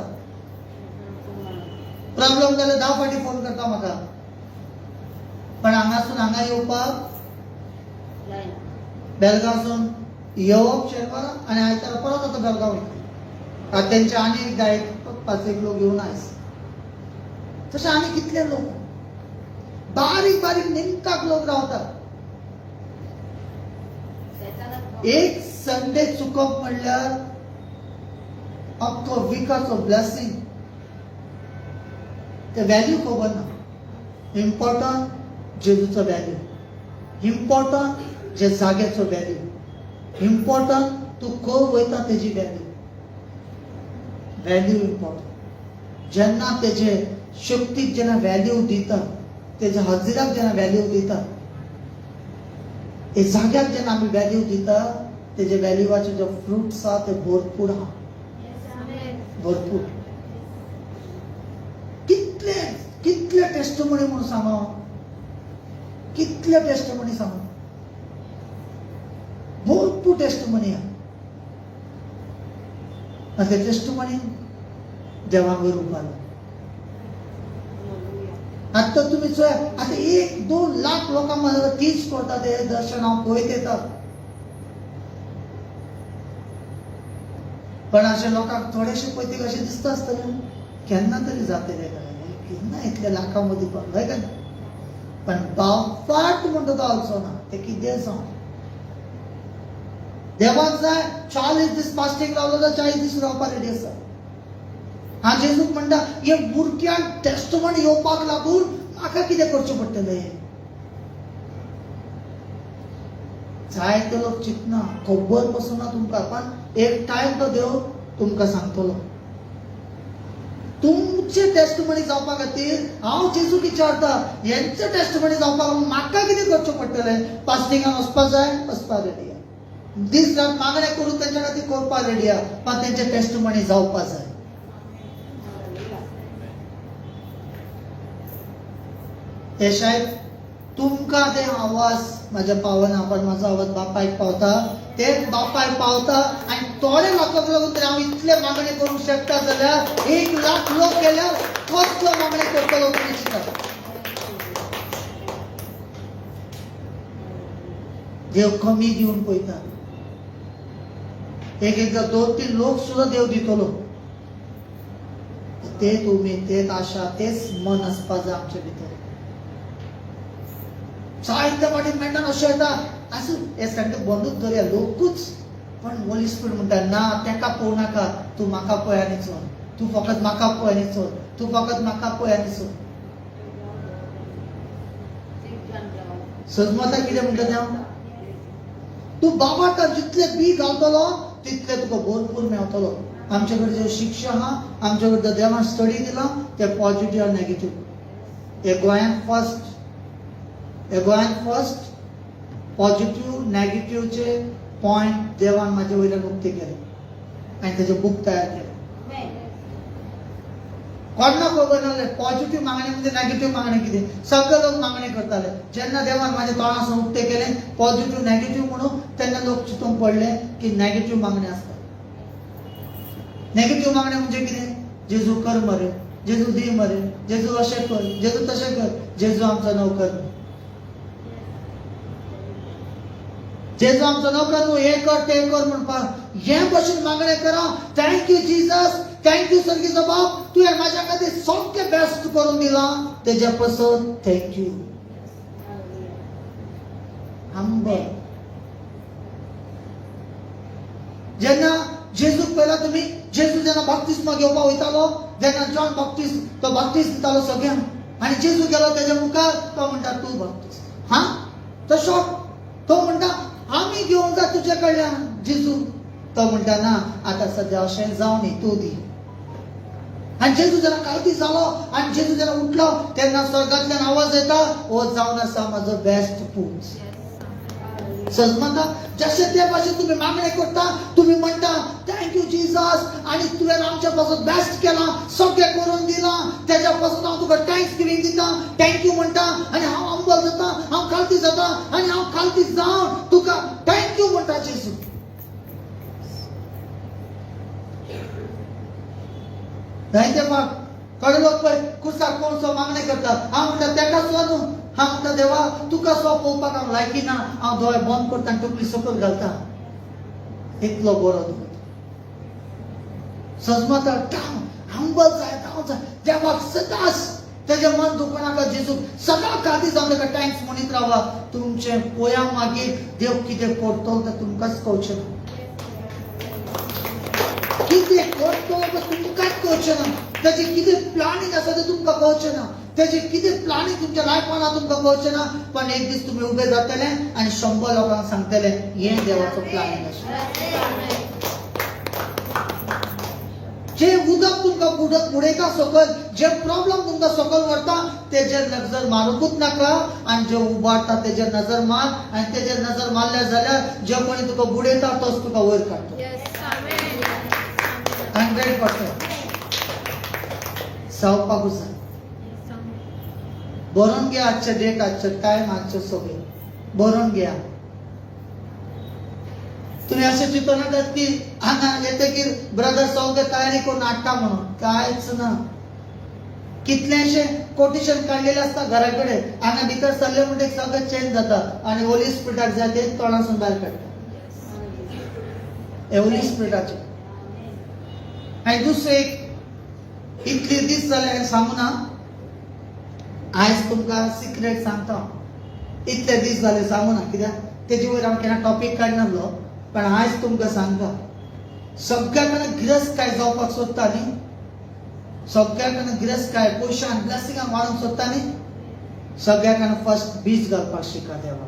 B: प्रॉब्लेम जाल्यार 10 फाटी फोन करता म्हाका. पण हांगासून हांगा येवपाक
D: जायना.
B: बेलगांवसून येवप शेनवारा आनी आयतारा परत आतां बेलगांव वयतले. आतां तेंचे आनी एकदा 5-1 लोक येवन आयज. तशें आनी कितले लोक बारीक बारीक निमताक लोक रावतात.
D: शेतानात
B: एक संडे चुकप म्हणल्यार अख्खो विकाचो ब्लेसिंग. ते व्हॅल्यू खबर ना. इम्पॉर्टंट जेजूचो व्हॅल्यू, इम्पॉर्टंट जे जाग्याचो व्हॅल्यू, इम्पॉर्टंट तूं खंय वयता तेजी व्हॅल्यू. Value important. जेन्ना तेजे शक्तीक जेन्ना व्हॅल्यू दिता, तेज्या हजिराक जेन्ना व्हॅल्यू दिता, हे जाग्याक जेन्ना आमी व्हॅल्यू दिता, तेजे व्हॅल्यूवाचे जे फ्रुट्स आहा ते भरपूर आहा. भरपूर. कितले कितले टेस्टमनी म्हणून सांगो, कितले टेस्टमनी सांगो. भरपूर टेस्टमनी आहा. आनी ते टेस्टमनी देवाक रूप आला. आता तुम्ही आता 1-2 लाख लोकांक मला तीच करता ते दर्शन हांव पळयत येता. पण अशा लोकांक थोडेशे पळयती कशें दिसता आसतलें, केन्ना तरी जातलें काय, केन्ना इतल्या लाखां मदीं पडलोय काय. पण बापाट म्हणटा तो आलचो ना. ते कितें जावं, देवाक जाय 40 दीस फास्टींग रावलो जाल्यार 40 दीस रावपाक रेडी आसा. हांव जेजूक म्हणटा, हे भुरग्यांक टेस्टमनी येवपाक लागून म्हाका कितें करचें पडटलें. जायते लोक चिंतना, खबर पसना तुमकां. पण एक टायम तो देव तुमकां सांगतलो. तुमचे टेस्टमनी जावपा खातीर हांव जेजूक विचारता, हेंचे टेस्टमनी जावपाक लागून म्हाका कितें करचें पडटलें. फास्टिंगान वचपाक जाय, वचपाक रेडी आहा. दीस रात मागणे करून तेंच्या खातीर करपाक रेडी आहा. पण तेंचे टेस्टमनी जावपाक जाय. हे शायद तुमकां ते आवाज म्हाज्या पावना, पण म्हाजो आवाज बापायक पावता. ते बापायक पावता. आनी थोडे लोकांक लागून तरी हांव इतले मागणे करूंक शकता जाल्यार 1 लाख लोक केल्यार कसलो मागणे करतलो तुमी चिंता. देव कमी दिवन पळयता. एकदा 2-3 लोक सुद्दां देव दितलो. तेच उमेद, तेच आशा, तेच मन आसपाक जाय आमचे भितर. जायते फावटी मेळटा अशें येता, आसूं हे संडे बंदूच धरया लोकूच. पण होली स्पिरीट म्हणटा, ना तेका पळोवं नाका, तूं म्हाका पळय आनी चल. तूं फकत म्हाका पळय आनी चल. तूं फकत म्हाका पळय आनी चल. सजमता कितें म्हणटा तें हांव, तूं बाबाक जितले बी घालतलो तितले तुका भरपूर मेळटलो. आमचे कडेन जे शिक्षा आहा, आमचे कडेन देवान स्टडी दिला, ते पॉझिटिव्ह आनी नेगेटिव्ह. हे गोंयांत फर्स्ट पॉझिटिव्ह नेगेटिव्हचे पॉइंट देवान म्हाजे वयल्यान उक्ते केले आनी तेजे बूक तयार केले. कोणाक खबर नासलें पॉझिटिव्ह मागणे म्हणजे नेगेटिव्ह मागणे कितें. सगळे लोक मागणे करताले. जेन्ना देवान म्हाजे तोंडासून उक्ते केले पॉझिटिव्ह नेगेटिव्ह म्हणून, तेन्ना लोक चिंतूंक पडले की नेगेटिव्ह मागणे आसता. नेगेटिव्ह मागणे म्हणजे कितें, जेजू कर मरे, जेजू दी मरे, जेजू अशें कर, जेजू तशें कर, जेजू आमचो नोकर, जेजू आमचो नोकर न्हू, हे कर ते कर म्हणपाक. हे भशेन मागणे करा. थँक्यू जीजस, थँक्यू सर्गीचो बाप, तुवें म्हाज्या खातीर सगळें बेस्ट करून दिलां, तेज्या पासून थँक्यू. हंबल. जेन्ना जेजूक पयला तुमी, जेजू जेन्ना बाप्तिस्मा घेवपाक वयतालो, जेन्ना जॉन बाप्तिस्ट तो बाप्तिस्ट दितालो सगळ्यांक, आनी जेजू गेलो तेज्या मुखार, तो म्हणटा तूं बाप्तिस्ट. हा तसो तो म्हणटा आमी घेवन जा तुजे कडल्यान जेजू. तो म्हणटा ना, आतां सद्या अशें जावं न्ही, तूं दी. आनी जेजू जेन्ना काळती जालो आनी जेजू जेन्ना उठलो, तेन्ना स्वर्गांतल्यान आवाज येता, हो जावन आसा म्हाजो बेस्ट पूत. सजमता जशें ते भाशेन तुम्ही मागणे करता, तुम्ही म्हणटा थँक्यू जीजस, आनी तुवें आमच्या पासून बेस्ट केला, सगळें करून दिलां, तेज्या पासून हांव तुका थँक्स गिविंग दिता, थँक्यू म्हणटा. आनी हांव हंबल जाता, हांव खालती जाता, आनी हांव खालती जावन तुका थँक्यू म्हणटा जेजू. जायते फावट थोडे लोक पळय कुसाक कोण सो मागणे करता. हांव म्हणटा तेका सो न्हू. हांव म्हणटा देवा तुका सो पळोवपाक हांव लायकी ना. हांव दोळे बंद करता आनी तकली सकयल घालता. इतलो बरो तूं. सजमत हंबल जाय देवाक सदांच तेजे मन दुखनाका. जेजू सदां खातीर हांव तेका थँक्स म्हणीत रावला. तुमचे पोया मागीर देव कितें करतलो तें तुमकांच कळचें ना. कितें करतलो तें तुमकांच कळचें ना. तेजे कितें प्लॅनिंग आसा तें तुमकां कळचें ना. तेजे कितें प्लॅनिंग तुमच्या लायफान आसा तुमकां कळचें ना. पण एक दीस तुमी उबे जातले आनी 100 लोकांक सांगतले हें देवाचो प्लॅनिंग आसा. जे उदक तुमकां बुडयता सकयल, जे प्रॉब्लेम तुमकां सकयल व्हरता तेजेर नजर मारूंकूच नाका. आनी जे उबारता तेजेर नजर मार. आनी तेजेर नजर मारल्या जाल्यार जे कोणी तुका बुडयता तोच तुका वयर काडटा. 100% सावपाकूच जाय. बरोवन घे आजचे डेट, आजचे टायम, आजचे सगळे बरोवन घ्या. तुम्ही असे चिंतनात की हांगा येतकीर ब्रदर सगळे तयारी करून हाडटा म्हणून. कांयच ना. कितलेशे कोटेशन काडलेले आसता घरा कडेन. हांगा भितर सरले म्हणटकीर सगळें चेंज जाता आनी होली स्पिरिटाक जाय ते तोंडासून भायर काडटा. हे होली स्पिरिटाचे. आनी दुसरें एक इतले दीस जाले हांवें सांगू ना. आयज तुमकां सिक्रेट सांगता. इतले दीस जाले सांगू ना कित्याक तेजे वयर हांव केन्ना टॉपीक काडनासलो. पण आयज तुमकां सांगता सगळ्याकडे गिरस्ताय जावपाक सोदता न्ही. सगळ्याकडे गिरस्ताय पयशान ब्लेसिंगां वाडोवंक सोदता न्ही. सगळ्याकडे फर्स्ट बीज घालपाक शिका देवा.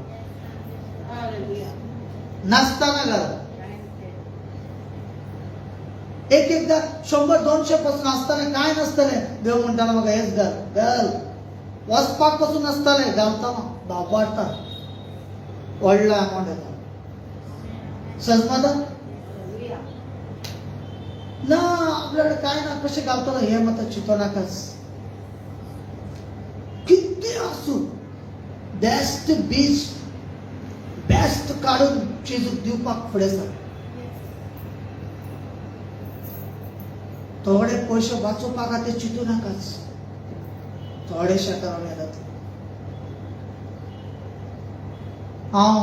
B: नासतना घाल. एकदां 100-200 पासून आसतालें कांय नासतलें. देव म्हणटालो म्हाका हेच घाल. वचपाक पासून आसतालें घालतना बाबाडटा. व्हडलो अमावंट येता. सजमता ना आपल्याकडे काय ना कसे घालतलो हे मात्र चिंतनाकाच. किती असू बेस्ट बीज बेस्ट काढून जेजूक दिवपाक फुडें सर. थोडे पयशे वाचोवपाक खातीर चिंतू नाकाच. थोडे शेतान येतात. हांव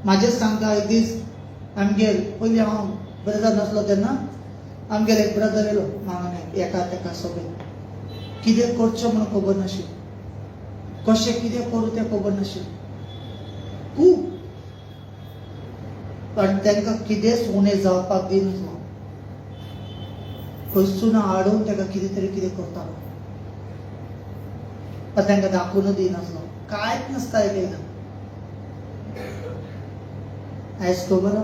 B: म्हाजेच सांगता एक दीस आमगेर पयलीं हांव ब्रदर नासलो तेन्ना आमगेर एक ब्रदर येयलो मागणे. एका तेका सगळें कितें करचें म्हणून खबर नाशिल्लें. कशें कितें करूं तें खबर नाशिल्लें. खूब पण तांकां कितेंच उणें जावपाक दिनासलो. खंयसून हाडून ताका कितें तरी कितें करतालो. पण तांकां दाखोवनूच दिनासलो. कांयच नासता येयना. आयज खबर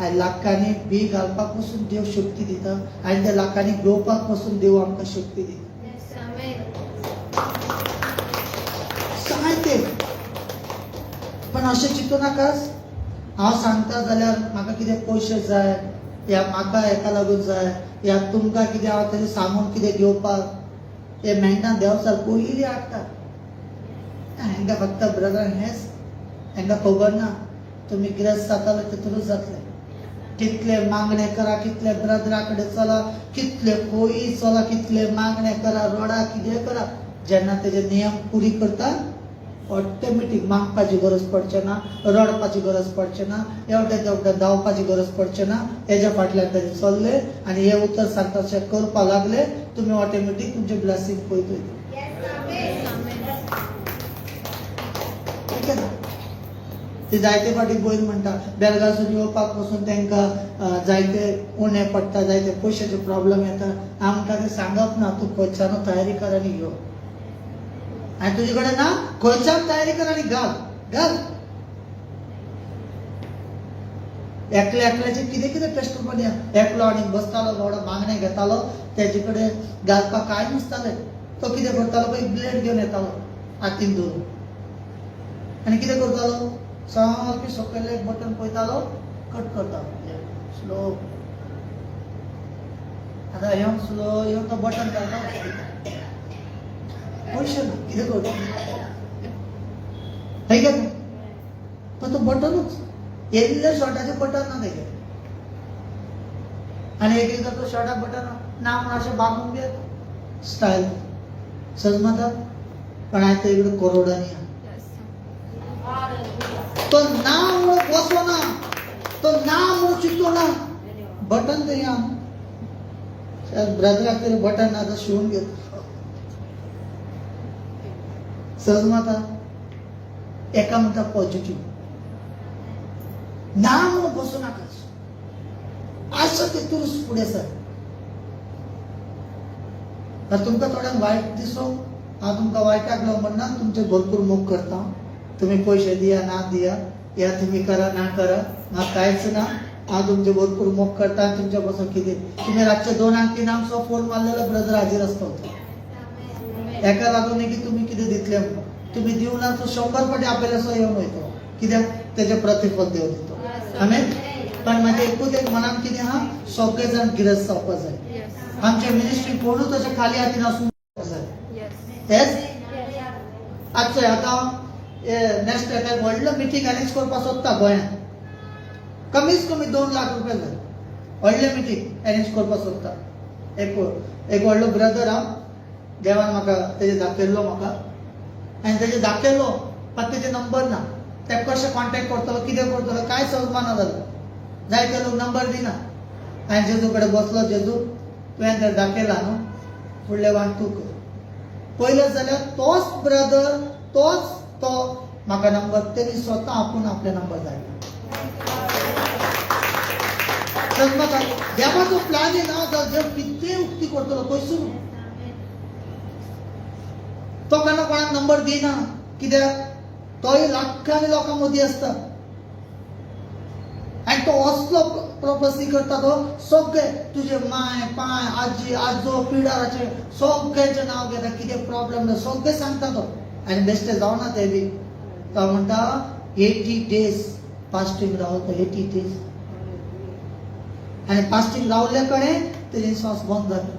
B: आयज लाखांनी बी घालपाक पासून देव शक्ती दिता आनी त्या लाखांनी ग्रोवपाक पासून देव आमकां शक्ती दिता. सायते पण अशें चिंतू नाकाच. हांव सांगता जाल्यार म्हाका कितें पयशे जाय या म्हाका हेका लागून जाय या तुमकां कितें हांव तरी सांगून कितें घेवपाक हे मेळटा. देव सर पयलीं हाडटा. हांकां फक्त ब्रदर हेंच हांकां खबर ना. तुम्ही गिरस्त जाताले तितूनच जातले. कितले मागणे करा, कितले ब्रदरा कडेन चला, कितले कोई चला, कितले मागणे करा, रोडा कितें करा. जेन्ना तेजे नियम पुरी करता ऑटोमॅटीक मागपाची गरज पडचे ना, रडपाची गरज पडचे ना, एवढे धांवपाची गरज पडचे ना. हेज्या फाटल्यान तेजे चलले आनी हे उतर सांगता तशें करपा लागले. तुमी ऑटोमॅटीक तुमचे ब्लेसिंग पळयत वयतले. ते जायते फाटी बैल म्हणटा बेलगासून येवपाक पासून तांकां जायते उणें पडटा, जायते पयशाचे प्रॉब्लेम येता. हांव म्हणटा तें सांगप ना. तूं खंयच्यान तयारी कर आनी यो. आनी तुजे कडेन ना खंयच्यान तयारी कर आनी घाल. एकल्याचे कितें कितें टेस्टमनी. एकलो आनी बसतालो थोडो मागणे घेतालो तेजे कडेन घालपाक कांय नासतालें. तो कितें करतालो पळय ब्लेड घेवन येतालो हातीन धरून आनी कितें करतालो सारकें सकयले एक बटन पळयतालो कट करतालो स्लो. आतां ह्यो स्लो ह्यो तो बटन घालतालो. पयशे ना कितें करता हे पण तो बटनूच येल्ले शॉर्टाचे बटन ना तेगे. आनी एक एकदां तो शॉर्टाक बटन ना म्हण अशें बागूंक बी येता. स्टाईल सहज पण आहे ते इकडे करोडानी तो नाम बसो ना तो नाम चितो ना बटन ते या ब्रदर तरी बटन आता शिवून घेतो सहज एका म्हणता पॉझिटिव्ह नाम बसू नका असं ते तुरुस पुढे सर तुमका थोड्या वाईट दिसो हा तुमका वाईटाक म्हणणार तुमचे भरपूर मोग करता तुम्ही पैसे दिया ना दिया या तुम्ही करा ना करा ना कायच ना हा तुमचे भरपूर मोग करता तुमच्या पासून किती तुम्ही रातचे 2 आणि 3 आमचो फोन मारलेला ब्रदर हाजीर असतो एका लागून की तुम्ही किती दितले तुम्ही दिव ना तो 100 पटी आपल्याला सो येऊन येतो कित्याक त्याचे प्रतिफल देव देतो आमेन पण म्हणजे एकूच एक मनात किती हा सगळे जण गिरस जावपा जाय आमच्या मिनिस्ट्री कोणूच अशें खाली हातीन आसूं जाय येस आजचो आता नेक्स्ट एका व्हडलो मिटींग अरेंज करपाक सोदता गोंयांत कमीच कमी 2 लाख रुपया जाय व्हडलें मिटींग अरेंज करपाक सोदता एक व्हडलो ब्रदर हा देवान म्हाका तेजे दाखयल्लो म्हाका आनी तेजे दाखयलो पण तेजे नंबर ना ते कशें कॉन्टॅक्ट करतलो कितें करतलो कांय समजना जालें जायते लोक नंबर दिना हांवें जेजू कडेन बसलो जेजू तुवें तर दाखयला न्हू फुडलें वाट तूं कर पयलें जाल्यार तोच ब्रदर तोच तो म्हाका नंबर तेणी स्वता आपूण आपले नंबर धाडला देवाचो प्लॅन ना जर कितें उक्ती करतलो खंयसून तो केन्ना कोणाक नंबर दिना कित्याक तोय लाखांनी लोकां मदीं आसता आनी तो असलो प्रोपसी करता तो सगळे तुझे माय पाय आजी आजो पिडाराचे सगळ्यांचे नाव घेता कितें प्रॉब्लेम सगळे सांगता तो आनी बेश्टे जावना ते बी तो म्हणटा 80 days फास्टींग रावता 80 days आनी फास्टींग रावले कडेन तेजे श्वास बंद जाता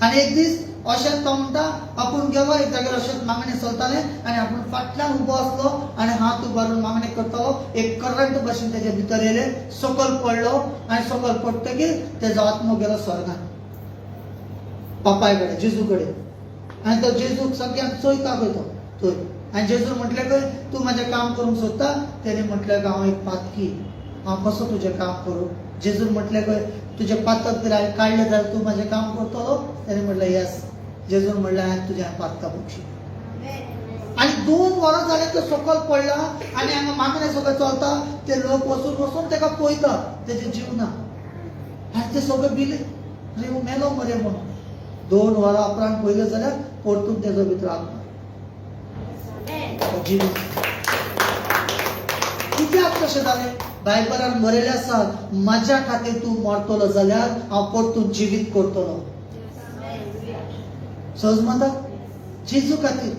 B: आनी एक दीस अशेंच तो म्हणटा आपूण गेलो एक जाग्यार अशेंच मागणे चलताले आनी आपूण फाटल्यान उबो आसलो आनी हात उबारून मागणे करतालो एक करंट भशेन तेजे भितर येयले सकयल पडलो आनी सकयल पडटकीर तेजो आत्मो गेलो स्वर्गान बापाय कडेन जेजू कडेन आनी तो जेजूक सगळ्यांक चोयता खंय तो थंय आनी जेजू म्हटलें खंय तूं म्हाजें काम करूंक सोदता तेणी म्हटलें हांव एक पातकी हांव कसो तुजें काम करूं जेजून म्हटलें खंय तुजें पातक जर हांवें काडलें जाल्यार तूं म्हाजें काम करतलो तेणी म्हटलें येस जेजून म्हणलें हांवें तुजें पातका बक्षी आनी 2 वरां जालें तो सकयल पडला आनी हांगा मागणें सगळें चलता ते लोक वचून ताका पळयता तेजें जीव ना आनी ते सगळे भिले रे मेलो मरे म्हणून 2 वरां उपरांत पळयलें जाल्यार परतून तेजो भितर आत्मा कित्याक तशें जालें बायबलान बरयलें आसा म्हज्या खातीर तूं मरतलो जाल्यार हांव परतून जिवीत करतलो सहज म्हणटा जेजू खातीर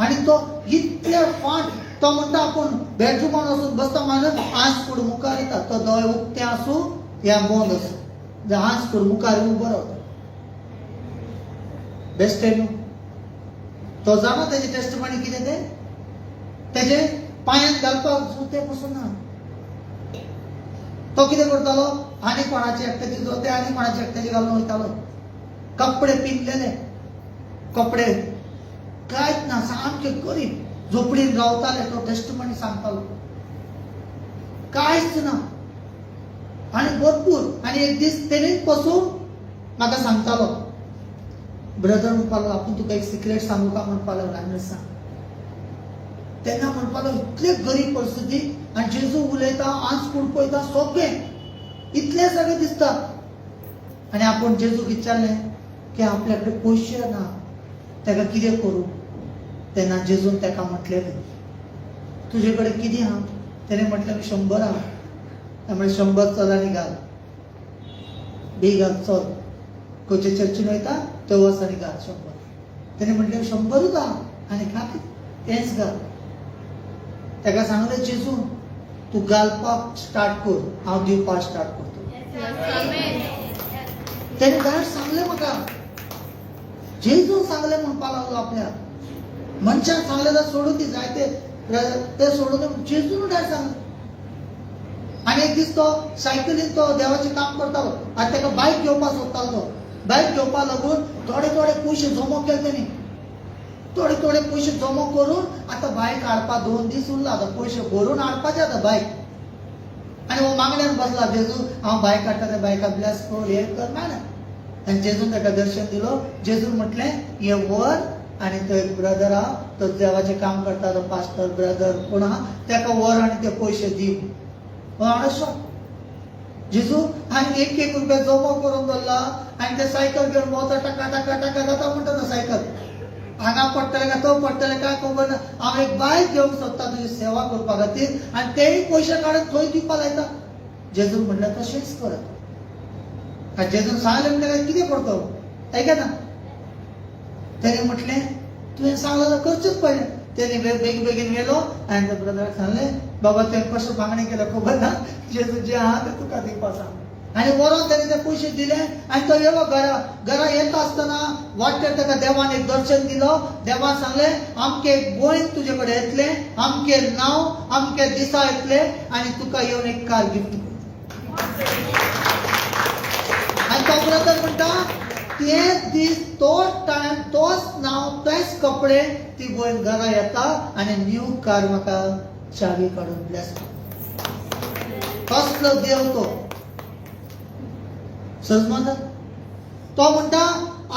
B: आनी तो इतले फाट तो म्हणटा आपूण बेडरूमान वचून बसता मागीर आंस फूड मुखार येता तो दोळे उक्ते आसूं या बंद आसूं जे आंस फूड मुखार उबो रावता बेस्ट न्हू तो जाणा तेजे टेस्टमनी कितें तें तेजे पांयांत घालपाक जुते पसून ना तो कितें करतालो आनी कोणाचे एकट्याचे जोते आनी कोणाचे एकट्याचे घालून वयतालो कपडे पिंजलेले कपडे कांयच ना सामके गरीब झोपडीन रावताले तो टेस्टमनी सांगतालो कांयच ना आनी भरपूर आनी एक दीस तेणीच पसून म्हाका सांगतालो ब्रदर म्हणपालो आपूण तुका एक सिक्रेट सांगू का म्हणपालो हांवें सांग तेन्ना म्हणपालो इतले गरीब परिस्थिती आनी जेजू उलयता आंस फूड पळयता सगळे इतले सगळे दिसता आनी आपूण जेजूक विचारलें की आपल्या कडेन पयशे ना ताका कितें करूं तेन्ना जेजून ताका म्हटलें तुजे कडेन कितें आहा तेणें म्हटलें 100 आहा हांवें 100 चल आनी घाल बी घाल चल खंयचे चर्चीन वयता थंय वच आनी घाल 100 तेणें म्हटलें 100च आहा आनी घाल तेंच घाल ताका सांगलें जेजून तूं घालपाक स्टार्ट कर हांव दिवपाक स्टार्ट करतो तेणें डायरेक्ट सांगलें म्हाका जेजून सांगलें म्हणपाक लागलो आपल्याक मनशान सांगलें जाल्यार सोडून दी जायते ते सोडून जेजून डायरेक्ट सांगलें आणि एक दीस तो सायकलीन तो देवाचे काम करतालो आनी ताका बायक घेवपाक सोदतालो तो बायक घेवपाक लागून थोडे थोडे पयशे जमो केले तेणी थोडे थोडे पयशे जमो करून आतां बायक हाडपाक 2 दीस उरला आतां पयशे भरून हाडपाचे आतां बायक आनी हो मागण्यान बसला जेजू हांव बायक हाडटा त्या बायकाक ब्लेस कर हे कर ना आनी जेजून ताका दर्शन दिलो जेजून म्हटलें हे व्हर आनी तो एक ब्रदर आहा तो देवाचें काम करता तो पास्टर ब्रदर कोण आहा ताका व्हर आनी ते पयशे दी जेजू हांवें 1 रुपया जमो करून दवरला आनी ते सायकल घेवन वता टका टका टका जाता म्हणटा तो सायकल हांगा पडटले काय तो पडटले काय खबर ना हांव एक बायक घेवंक सोदता तुजी सेवा करपा खातीर आनी तेय पयशे काडून थंय दिवपा लायता जेजू म्हणलें तशेंच कर जेजून सांगलें म्हणलें कितें करतो ऐका ना तेणे म्हटलें तुवें सांगलें जाल्यार करचेंच पडलें तेणी बेगीन गेलो आनी त्या ब्रदराक सांगलें बाबा तें कशें मागणी केलें खबर ना जेजू जें आहा तें तुका दिवपा सांग आनी व्हरोन तेणे ते पयशे दिले आनी तो येलो घरा येता आसतना वाटेर ताका देवान एक दर्शन दिलो देवान सांगलें अमके गोंयन तुजे कडेन येतले अमके नांव अमके दिसा येतले आनी तुका येवन एक कार गिफ्ट आनी तो ब्रदर म्हणटा तेच दीस तोच टायम तोच नांव तेच कपडे ती गोंयन घरा येता आनी न्यू कार म्हाका चावी काडून ब्लेस कसलो देव तो समजता तो म्हणटा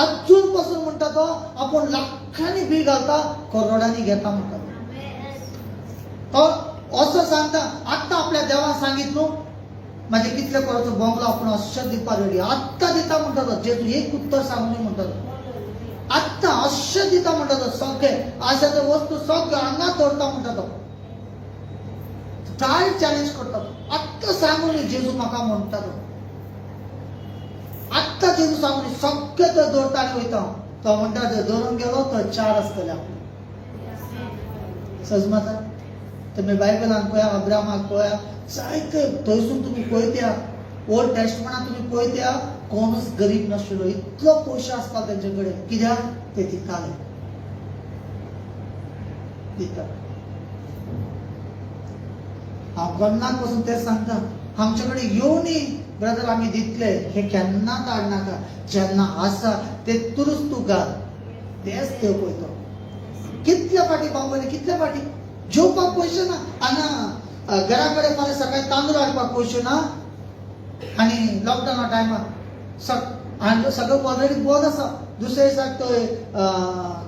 B: अजून पासून म्हणटा तो आपण लाखांनी बी घालता करोडांनी घेता म्हणटा तो असं सांगता आत्ता आपल्या देवान सांगितलो माझे कितले करोडचो बंगलो आपण अशें दिवपा रेडी आत्ता दिता म्हणटा तो जेजू एक उत्तर सांगून म्हणटा तो आत्ता अशें दिता म्हणटा तो सगळें अशा ते वस्तू सगळ्यो हांगाच दवरता म्हणटा तो काय चॅलेंज करता तो आत्ता सांगून जेजू म्हाका म्हणटा तो आत्ता जेजू सांगून सगळें तो दवरता आनी वयता तो म्हणटा जर दवरून गेलो तर 4 आसतले समजता तुम्ही बायबलान पळया अब्रामाक पळया जायते थंयसून तुमी पळयत्या ओल्ड टेस्टमेंटांत तुमी पळयत्या कोणूच गरीब नाशिल्लो इतलो पयशे आसता तेंचे कडेन कित्याक ते दिताले हांव गन्नाक पासून तें सांगता आमचे कडेन येवनी ब्रदर आमी दितले हे केन्नाच हाडनाका जेन्ना आसा तेतूनच तूं घाल तेच देव पळयतो कितल्या फाटी बाबले कितल्या फाटी जेवपाक पयशे ना आनी घरा कडेन फाल्यां सकाळी तांदूळ हाडपाक पयशे ना आनी लॉकडावना टायमार सगळं ऑलरेडी बंद आसा दुसऱ्या दिसाक तो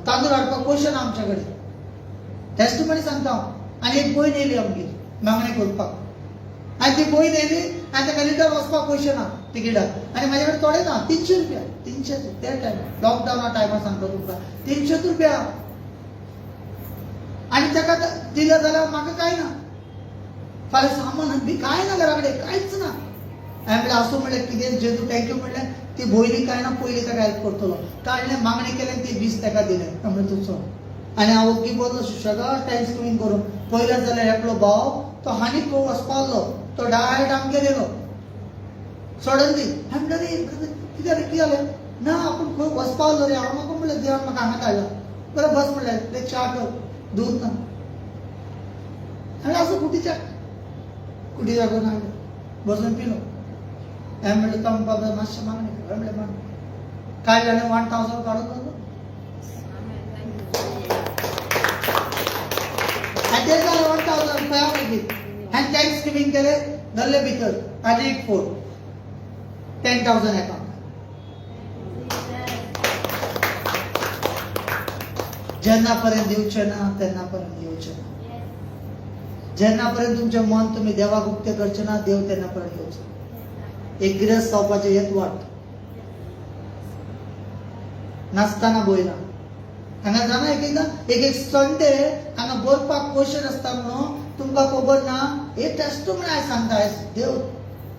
B: तांदूळ हाडपाक पयशे ना आमच्या कडेन टेस्टमनी सांगता हांव आनी एक भयण येयली आमगेर मागणी करपाक आनी ती भयण येयली आनी ताका रिटर्न वचपाक पयशे ना तिकीटाक आनी म्हाजे कडेन थोडे ना 300 रुपया 300 त्या टायमार लॉकडावना टायमार सांगता तुमकां 300 रुपया आनी ताका दिले जाल्यार म्हाका कांय ना फाल्यां सामान बी कांय ना घरा कडेन कांयच ना हांवें म्हणलें आसूं म्हणलें कितें जेजू थँक्यू म्हणलें ती भयणी काय ना पयलीं ताका हेल्प करतलो काडलें मागणी केलें ती 20 ताका दिलें म्हणलें तुजो आनी हांव ओगी बोल्लो सुशेगाद थँक्सगिवींग करून पयलें जाल्यार एकलो भाव तो हानी पळोवंक वचपा आसलो तो डायरेक्ट आमगेर येयलो सडनली हांवें म्हणलें रे कितें रे कितें जालें ना आपूण खंय वचपा आसलो रे हांव म्हाका म्हणलें देवान म्हाका हांगा धाडला बरें बस म्हणलें ते च्या कर दूद ना हांवें असो कुटीच्या करून हाडलें बसून पिलो हांवें म्हणलें तो बाबा मातशें मागणी कर हांवें म्हणलें मान काडलें आनी 1000 काडून दवरलो आनी ते जालें 1000 खंय मागीर हांवें थँक्सगिवींग केलें धरलें भितर आनी एक फोन 10,000 एकाउंट जेन्ना पर्यंत दिवचें ना तेन्ना पर्यंत येवचें ना जेन्ना पर्यंत तुमचें मन तुमी देवाक उक्तें करचें ना देव तेन्ना पर्यंत येवचें एक गिरेस्त जावपाचें हेच वाट नासतना बोयना हांगा जाणा एक संडे हांगा बरपाक पयशे नासता म्हणून तुमकां खबर ना हे टेस्टमनी हांवें सांगता देव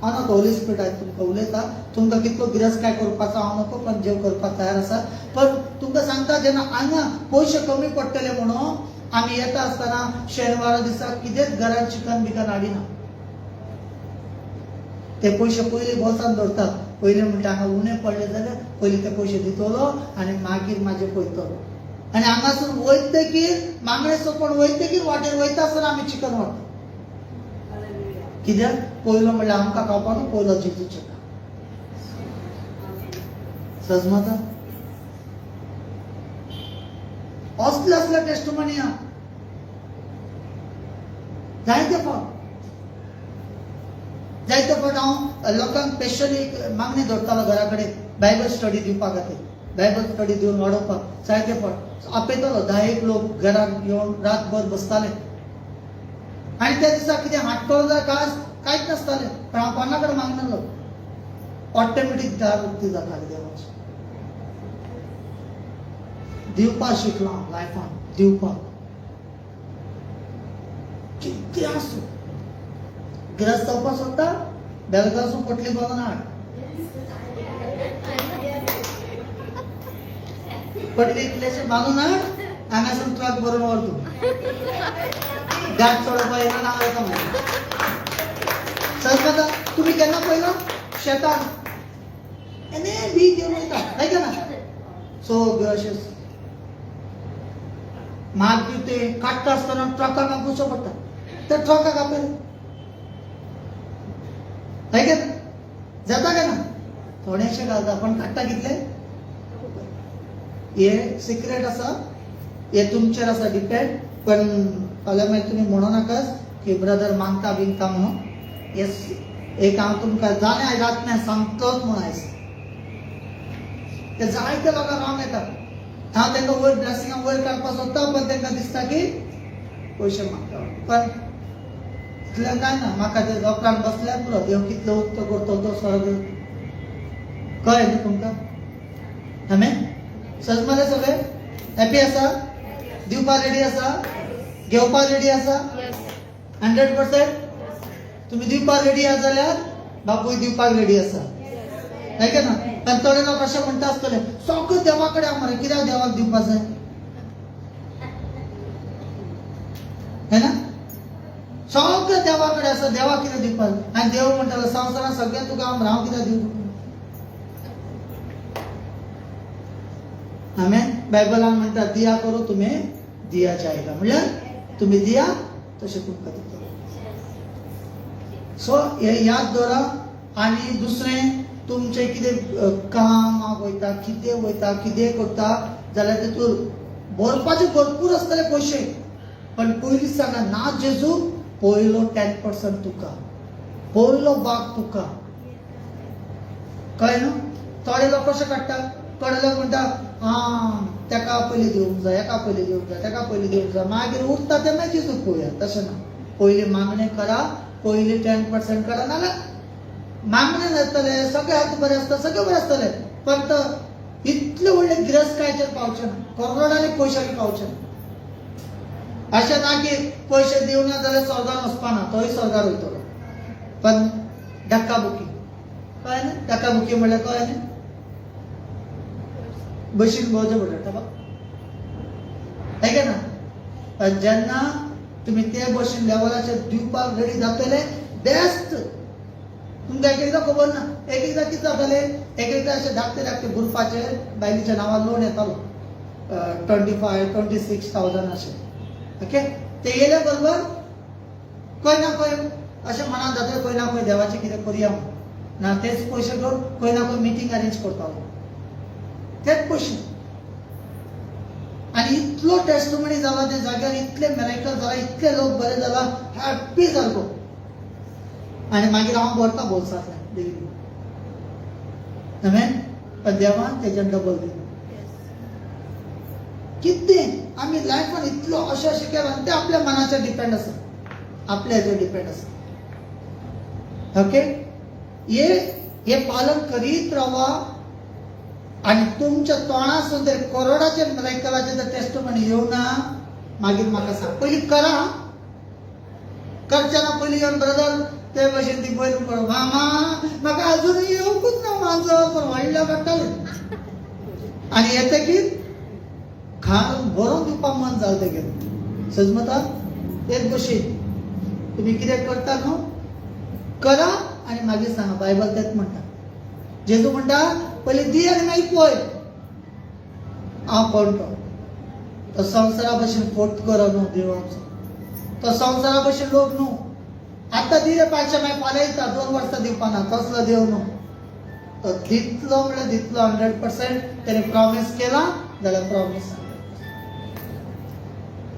B: हांव होली स्पिरीट हांवें तुमकां उलयता तुमकां कितलो गिरेस्त काय करपाचो हांव नको पण देव करपाक तयार आसा पण तुमकां सांगता जेन्ना हांगा पयशे कमी पडटले म्हणून आमी येता आसतना शेनवारा दिसा कितेंच घरांत चिकन बिकन हाडिना ते पयशे पयलीं बोल्सान दवरता पयलीं म्हणटा हांगा उणें पडले जाल्यार पयलीं ते पयशे दितलो आनी मागीर म्हाजें पळयतलो आनी हांगासून वयतकीर मागणे सोंपोवन वयतकीर वाटेर वयता आसतना आमी चिकन व्हरता कित्याक पयलो म्हणल्यार आमकां खावपाक न्हू, पयलो जेजूचे समजता. असले टेस्टमनी आहा जायते फावट हांव लोकांक स्पेशली मागणी दवरतालो घरा कडेन बायबल स्टडी दिवपा खातीर. बायबल स्टडी दिवन वाडोवपाक जायते फावट आपयतालो 10 लोक घरांत येवन रातभर बसताले. आनी त्या दिसा कितें हाडटलो जाल्यार कांयच नासतालें, पण हांव कोणा कडेन मागनासलो. ऑटोमॅटीक दार उक्ती जाताली देवाची. दिवपाक शिकलो हांव लायफान, दिवपाक कितें आसूं. गिरास्त जावपाक सोदता, बेलगासून पोटली बांदून हाड. पोटली इतलेशें बांदून हाड, हांगासून ट्रक भरून व्हर तूं. गाठ चडोवपाक येना हांव येता म्हणून. समजता. तुमी केन्ना पळयलो शेतान एने बी घेवन वयता काय ना. सगळें अशें मागीर ते काडटा आसतना ट्रकाक आपुसो पडटा, त्या ट्रकाक आपयले काय ना. जाता काय ना. थोडेशे घालता पण काडटा कितले. हे सिक्रेट आसा, हे तुमचेर आसा डिपेंड. पण फाल्यां मागीर तुमी म्हणू नाकाच की ब्रदर मागता बिंगता म्हणून. एक हांव तुमकां जालें आयज रातलें सांगतलोच म्हूण आयज. ते जायते लोकांक रावन येता. हांव तांकां वयर ड्रेसिंगाक वयर काडपाक सोदता, पण तांकां दिसता की पयशे मागता. पण इतलें काय ना, म्हाका ते रोकडान बसल्यार पुरो देव कितलो उक्त करतो तो स्वर्ग. कळ्ळें न्ही तुमकां. आमेन. समजलें सगळें. हॅपी आसा, दिवपाक रेडी आसा, घेवपाक रेडी आसा. 100%. तुम्ही दिवपाक रेडी आहात जाल्यार बापूय दिवपाक रेडी आसा. नाही का ना. पण थोडे लोक असे म्हणटा आसतले सगळं देवाकडे आहा मरे, कित्याक देवाक दिवपाक जाय है ना. सगळं देवाकडे आसा, देवाक कित्याक दिवपाक. आनी देव म्हणटालो संवसारांत सगळें तुका हांव कित्याक दिवं. आमेन. बायबलान म्हणटा दिया करो तुम्हें दिया जाएगा. म्हणल्यार तुम्ही दिया तशें तुमकां दितलो. सो हे याद दवरा. आनी दुसरें तुमचें कितें कामाक वयता, कितें वयता, कितें करता जाल्यार तेतूर भरपाचे भरपूर आसतले पयशे. पण पयलीं सांगा ना जेजू पयलो 10% तुका, पयलो भाग तुका. कळ्ळें न्हू. थोडे लोक कशे काडटा, थोडे लोक म्हणटा तेका पयलीं दिवंक जाय, हेका पयलीं दिवंक जाय, तेका पयलीं दिवंक जाय. मागीर उरता तेन्ना जेजूक पळोवया. तशें ना. पयलीं मागणें करा, पयलीं 10% करा. नाल्यार मागणें जातले, सगळे हात बरे आसता, सगळें बरें आसतलें. पण इतले व्हडले गिरस्तायेचेर पावचे ना, करोडांनी पयशांनी पावचे ना. अशें ना की पयशे दिवं ना जाल्यार स्वर्गान वचपाना, तोय स्वर्गार वयतलो. पण धक्काबुकी. कळ्ळें न्ही. धक्काबुकी म्हणल्यार कळ्ळें न्ही. बशीन भोंवचें पडटा है का ना. पण जेन्ना तुम्ही ते बशीन लेवलाचेर दिवपाक रेडी जातले बेस्ट. तुमकां एक एकदां खबर ना, एक एकदां कितें जातालें, एक एकदां अशें धाकटे ग्रुपाचेर बायलेच्या नांवार लोन येतालो 25,000-26,000 अशें. ओके. ते येयले बरोबर खंय ना खंय अशें मनांत जाता खंय ना खंय देवाचें कितें करया म्हणून. ना तेच पयशे घेवन खंय ना खंय मिटींग अरेंज करतालो. तेच पयशे. आनी इतलो टेस्टमनी जाला त्या जाग्यार, इतले मिरेकल जाला, इतले लोक बरे जाला, हॅप्पी जालो. आनी मागीर हांव भरता बोल्सांतल्यान डेली. आमेन. पण देवान तेजें डबल दिलें. कितें आमी लायफान इतलो अशें अशें केलां तें आपल्या मनाचेर डिपेंड आसा, आपल्या हेजेर डिपेंड आसा. ओके. हे पालन करीत रावा. आणि तुमच्या तोंडासून जर करोडाचे मिरेकलाचे जर टेस्टमनी येवना मागीर म्हाका सांग. पयलीं करा. करचे ना पयलीं येवन ब्रदर ते भशेन ती पयलीं पळोव मामा म्हाका अजून येवंकूच ना म्हाजो, पण व्हडल्या काडटाले. आनी येतकीर खाण बरोवन दिवपाक मन जालें तेगेलें. सजमता. तेच भशेन तुमी कितें करता न्हू करा आनी मागीर सांगा. बायबल तेच म्हणटा. जेजू म्हणटा पयलीं दी आनी मागीर पळय हांव पळटलो. तो संवसारा भशेन फोट करो न्हू देव आमचो. तो संवसारा भशेन लोक न्हू. आता दिले पाहिजे मागीर फाल्यां येता 2 वर्सां दिवपाना तसलो देव न्हू तो दितलो म्हणल्यार दितलो 100%. त्याने प्रॉमिस केला जाल्यार प्रॉमिस.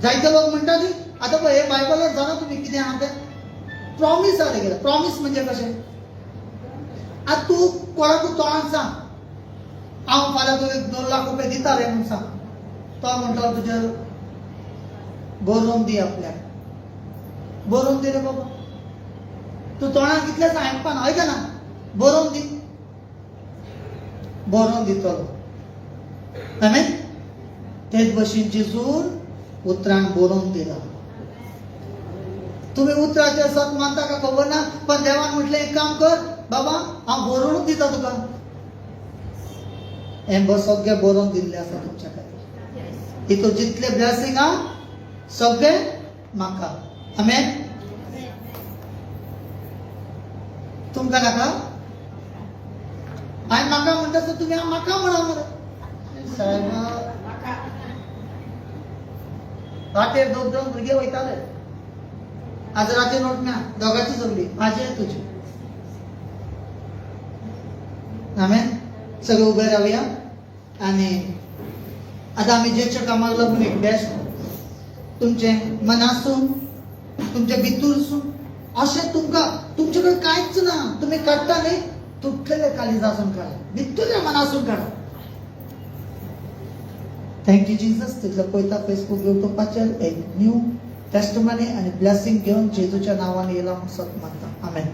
B: जायते लोक म्हणटा न्ही आता पळय हे बायबलान जाणा तुमी कितें आहा तें प्रॉमिस जालें गेलें. प्रॉमिस म्हणजे कशें आतां तूं कोणाक तोंडान सांग हांव फाल्यां तुका 2 लाख रुपया दिता रे म्हणून सांग तो म्हणटलो तुजे बरोवन दी आपल्याक बरोवन दी रे बाबा तूं तोंडान कितलें सांग आयकपाना आयकना बरोवन दी बरोवन दितलो. आमेन. तेच भशेन जेजून उतरांक बरोवन दिला. तुम्ही उतराचे सत मानता का खबर ना पण देवान म्हटलें एक काम कर बाबा हांव बरोवनूच दिता तुका. हें सगळें बरोवन दिल्लें आसा तुमच्या खातीर. हितून जितले ब्लेसिंग आहा सगळे म्हाका. आमेन. तुमकां नाका हांवें म्हाका म्हणटा सर तुमी म्हाका म्हणा मरे साहेब. वाटेर 2 भुरगे वयताले आजराची नोट ना दोगांची जमली म्हाजी तुजी. आमेन. सगळे उबे रावया आनी आतां आमी जेच्या कामाक लागून एक बेस्ट तुमचे मनासून तुमच्या भितूरसून अशें तुमकां तुमचे कडेन कांयच ना तुमी काडटा न्ही तुटलेले काळजासून काडा भितूरल्या मनासून काडा. Thank you Jesus. तितले पळयता फेसबूक युट्यूबाचेर एक न्यू टेस्टमनी आनी ब्लेसिंग घेवन जेजूच्या नांवान येयला म्हणून सत मानता. आमेन.